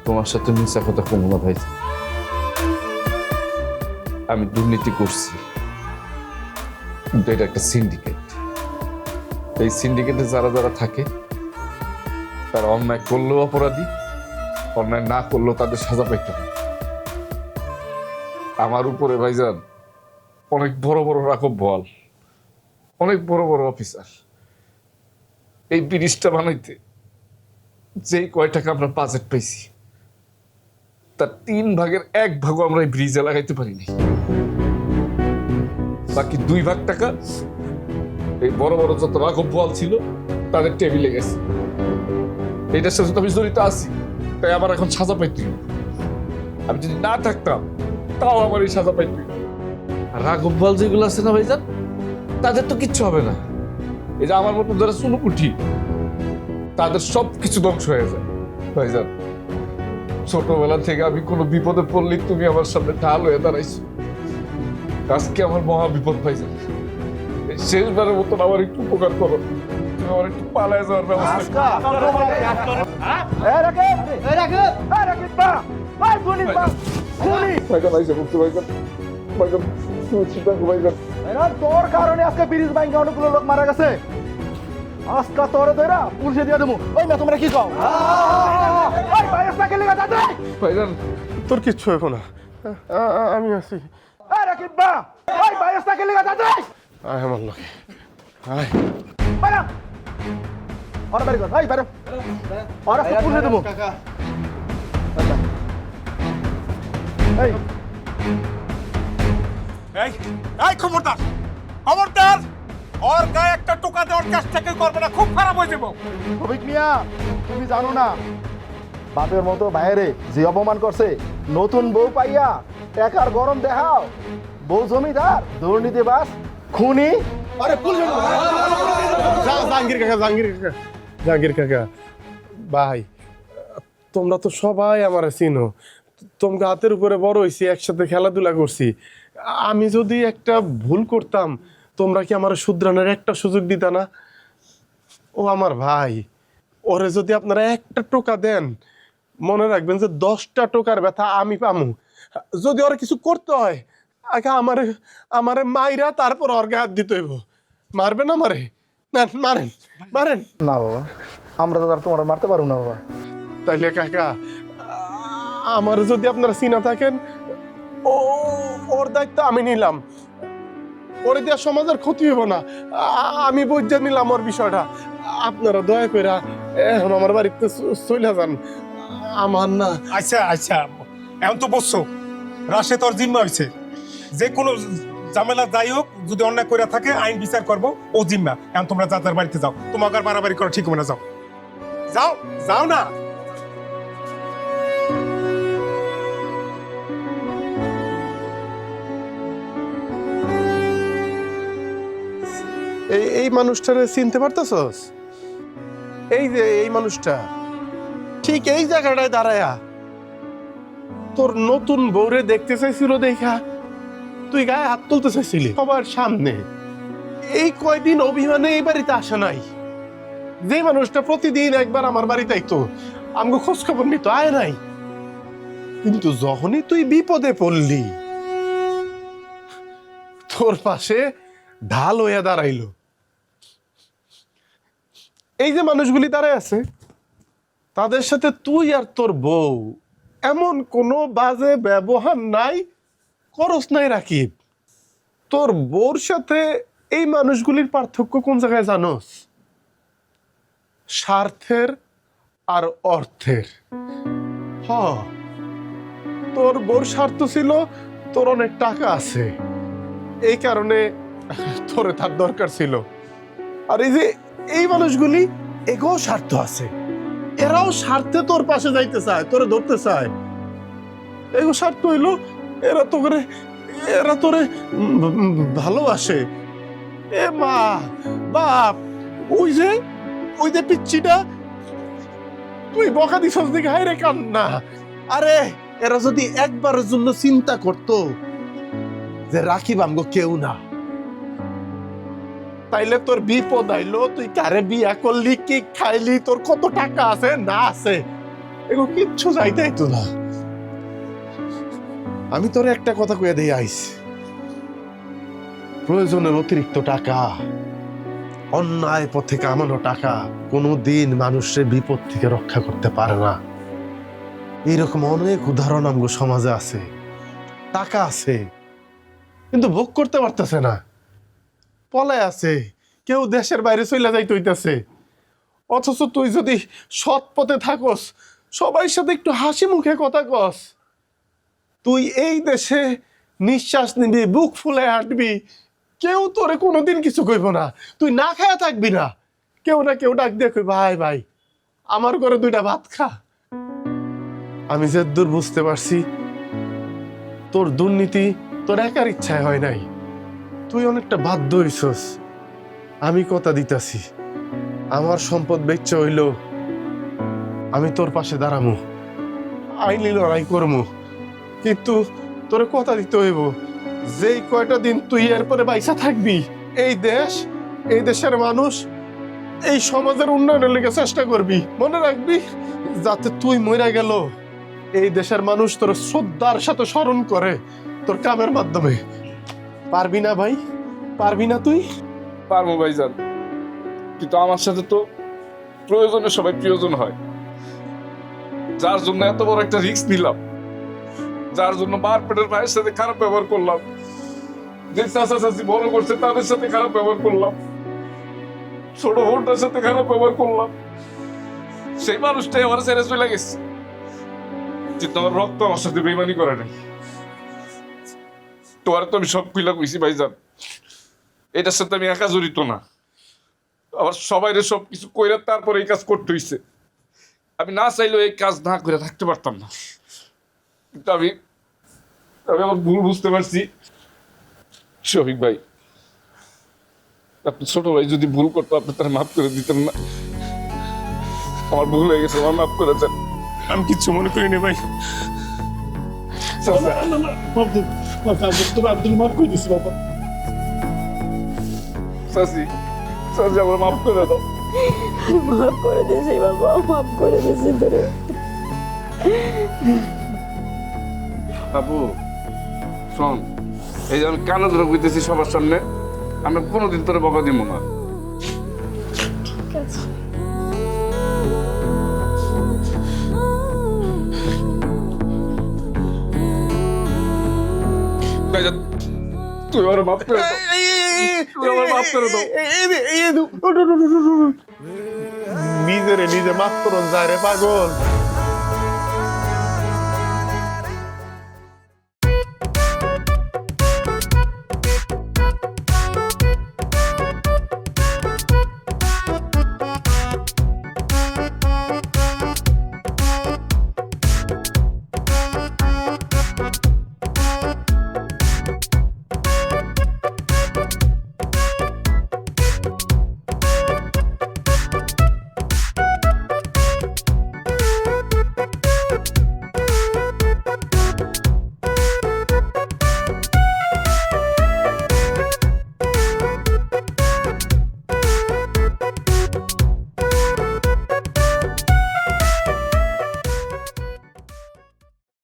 তোমার সাথে মিশা কথা কমো না ভাই। আমি দুর্নীতি করছি, কিন্তু এটা একটা সিন্ডিকেট। এই সিন্ডিকেটে যারা যারা থাকে তারা অন্যায় করলেও অপরাধী, অন্যায় না করলেও তাদের সাজা পাইতে হয়। আমার উপরে ভাইজান অনেক বড় বড় রাঘব বোয়াল, অনেক বড় বড় অফিসার। এই ব্রিজটা বানাইতে যেই কয় টাকা আমরা বাজেট পাইছি তার 3 ভাগের 1 ভাগও আমরা এই ব্রিজে লাগাইতে পারিনি। বাকি 2 ভাগ টাকা এই বড় বড় যত রাঘব বোয়াল ছিল তাদের টেবিলে গেছে। এইটার সাথে তো আমি জড়িত আছি, তাই আমার এখন সাজা পাইতে হবে। আমি যদি না থাকতাম তাও আমার এই সাজা পাইতে হবে। রাঘব বোয়াল যেগুলো আছে না ভাইজান, তাদের তো কিচ্ছু হবে না। এই যে আমার মতো যারা চুনুপুঠি, তাদের সব কিছু ধ্বংস হয়ে যায় ভাইজান। ছোটবেলা থেকে আমি কোনো বিপদে পড়লেই তুমি আমার সামনে ঢাল হয়ে দাঁড়াইছো। আজকে আমার মহা বিপদ ভাইজান, এই শেষবারের মতন আমার একটু উপকার করো, তুমি আমার একটু পালায় যাওয়ার ব্যবস্থা তোর কারণে আজকে ব্রিজ ব্যাংকে অনেকগুলো লোক মারা গেছে। আজকে তোর ধরা পুলিশে দিয়ে দেবো। ওই না তোমরা কি কও? ভাইজান তোর কিচ্ছু হইব না, আমি আছি। আমার লোক পুলিশে দেবো। খবরদার খবরদার, ওর গায়ে একটা টোকা দেওয়ার চেষ্টা কেউ করবে না, খুব খারাপ হয়ে যাবো। রবিক মিয়া, তুমি জানো না বাপের মতো বাইরে যে অপমান করছে, নতুন বউ পাইয়া টাকার গরম দেখাও, বউ জমিদার, দুর্নীতিবাজ, খুনি। আরে জাহাঙ্গীর কাকা, জাহাঙ্গীর কাকা ভাই, তোমরা তো সবাই আমার চিনো, তোমরা হাতের উপরে বড় হয়েছি, একসাথে খেলাধুলা করছি। আমি যদি একটা ভুল করতাম, তোমরা কি আমার শুধরানোর একটা সুযোগ দিতা না? ও আমার ভাই, ওরে যদি আপনারা একটা টোকা দেন, মনে রাখবেন যে 10টা টোকার ব্যথা আমি পামু। যদি ওরা কিছু করতে হয়, আগে আমারে মাইরা তারপর ওর গায়ে হাত দিতে হইব। মারবেন আমারে? মারেন মারেন না বাবা, আমরা তো আর তোমার মারতে পারবো না বাবা। তাইলে কাকা, আমার যদি আপনারা চিনা থাকেন, ওর দায়িত্ব আমি নিলাম। ওরে দেওয়া সমাজের ক্ষতি হইব না, আমি বুঝে নিলাম ওর বিষয়টা। আপনারা দয়া করে এখন আমার বাড়িতে চলে যান। আমার না। আচ্ছা আচ্ছা, এখন তো বসছো, রাশে তোর জিম্মা হয়েছে, যে কোনো ঝামেলা যাই হোক, যদি অন্যায় করে থাকে আইন বিচার করবো, ও জিম্মা। এখন তোমরা যার বাড়িতে যাও, তোমাকে আর বাড়াবাড়ি করা ঠিক হবে না, যাও যাও যাও না। এই মানুষটারে চিনতে পারতেছস? এই যে এই মানুষটা ঠিক এই জায়গাটায় দাঁড়ায়া তোর নতুন বউরে দেখতে চাইছিল দেখা তুই গায়ে হাত তুলতে চাইছিলি সবার সামনে। এই কয়দিন অভিমানে এই বাড়িতে আসে নাই। যে মানুষটা প্রতিদিন একবার আমার বাড়িতে আইতো, আমাকে খোঁজ খবর নিত, আয় নাই। কিন্তু যখনই তুই বিপদে পড়লি তোর পাশে ঢাল হইয়া দাঁড়াইলো। এই যে মানুষগুলি দাঁড়ায় আছে তাদের সাথে তুই আর তোর বউ এমন কোনো বাজে ব্যবহার নাই, করস নাই রাকিব। তোর বউর সাথে এই মানুষগুলির পার্থক্য কোন জায়গায় জানোস? স্বার্থের আর অর্থের। হ, তোর বউর স্বার্থ ছিল তোর অনেক টাকা আছে, এই কারণে তোরে তার দরকার ছিল। আর এই যে এই মানুষগুলি এগোও স্বার্থ আছে, এরাও স্বার্থে তোর পাশে যাইতে চায়, তোরে ধরতে চায়। এগো স্বার্থ হইলো এরা তোরে ভালোবাসে। এ মা বাপ, ওই যে পিচ্ছিটা তুই বকা দিছস দিকে, হায় রে কান্না। আরে এরা যদি একবারের জন্য চিন্তা করতো যে রাকিব আমগো কেউ না, তাইলে তোর বিপদ আইলো, তুই কারে বিয়া করলি, কি খাইলি, তোর কত টাকা আছে না আছে, এগুলো কিচ্ছু যাইতেই তো না। আমি তোর একটা কথা কয়ে দিয়ে আইস, প্রয়োজনের অতিরিক্ত টাকা, অন্যায় পথে কামানো টাকা কোনোদিন মানুষের বিপদ থেকে রক্ষা করতে পারে না। এইরকম অনেক উদাহরণ আমগো সমাজে আছে। টাকা আছে কিন্তু ভোগ করতে পারতেছে না, পলায় আছে, কেউ দেশের বাইরে চলে যাইতে হইতেছে। অথচ তুই যদি সৎ পথে থাকস, সবার সাথে একটু হাসি মুখে কথা কস, তুই এই দেশে নিঃশ্বাস নিবি, বুক ফুলে হাঁটবি, কেউ তোরে কোনোদিন কিছু কইব না, তুই না খায়া থাকবি না, কেউ না কেউ ডাক দিয়ে কই ভাই ভাই আমার ঘরে দুইটা ভাত খা। আমি যে দূর বুঝতে পারছি তোর দুর্নীতি তোর একার ইচ্ছায় হয় নাই, তুই অনেকটা বাধ্য হইছস। আমি কথা দিতাছি, আমার সম্পদ বেচে হইল আমি তোর পাশে দাঁড়ামু, আইনি লড়াই করমু, কিন্তু তোরে কথা দিতে হইব যেই কয়টা দিন তুই এরপরে বাইসা থাকবি, এই দেশের মানুষ, এই সমাজের উন্নয়নের লেগে চেষ্টা করবি। মনে রাখবি যাতে তুই মইরা গেল এই দেশের মানুষ তোর শ্রদ্ধার সাথে স্মরণ করে তোর কামের মাধ্যমে। পারবি না ভাই, পারবি না তুই? পারবো ভাইজান, কিন্তু আমার সাথে তো প্রয়োজনে সবাই প্রিয়জন হয়। যার জন্য এত বড় একটা রিস্ক নিলাম, যার জন্য মার পেটের ভাইয়ের সাথে খারাপ ব্যবহার করলাম, যে চাচা চাচি বড় করছে তাদের সাথে খারাপ ব্যবহার করলাম, ছোট বোনটার সাথে খারাপ ব্যবহার করলাম, সেই মানুষটাই আমার ছেড়ে চলে গেছে। কিন্তু আমার রক্ত আমার সাথে বেইমানি করে নাই। তোমার তো আমি সব খুইলা কইছি ভাইজান, এটার সাথে আমি একা জড়িত না, আবার সবাইরে সব কিছু কইরা তারপরে এই কাজ করতে হইছে। আমি না চাইলেও এই কাজ না করে থাকতে পারতাম না, কিন্তু আমি আমার ভুল বুঝতে পারছি। শফিক ভাই, আপনি ছোট ভাই যদি ভুল করতো আপনি তারা মাফ করে দিতেন না? আমার ভুল হয়ে গেছে, আমার মাফ করে দেন। আমি কিচ্ছু মনে করি না ভাই। চাচি, চাচি আমার মাফ করে দাও। মাফ করে দিয়েছি বাবা, মাফ করে দিয়েছি তোরে। আপু শোন, এই যে আমি কানে ধরে কইতেছি সবার সামনে, আমি কোনোদিন তোরে বকা দিব না। তুই আমার মাফ করে দাও, তুই আমার মাফ করে দাও। নিজেরে নিজে মাফ করুন যায় রে পাগল।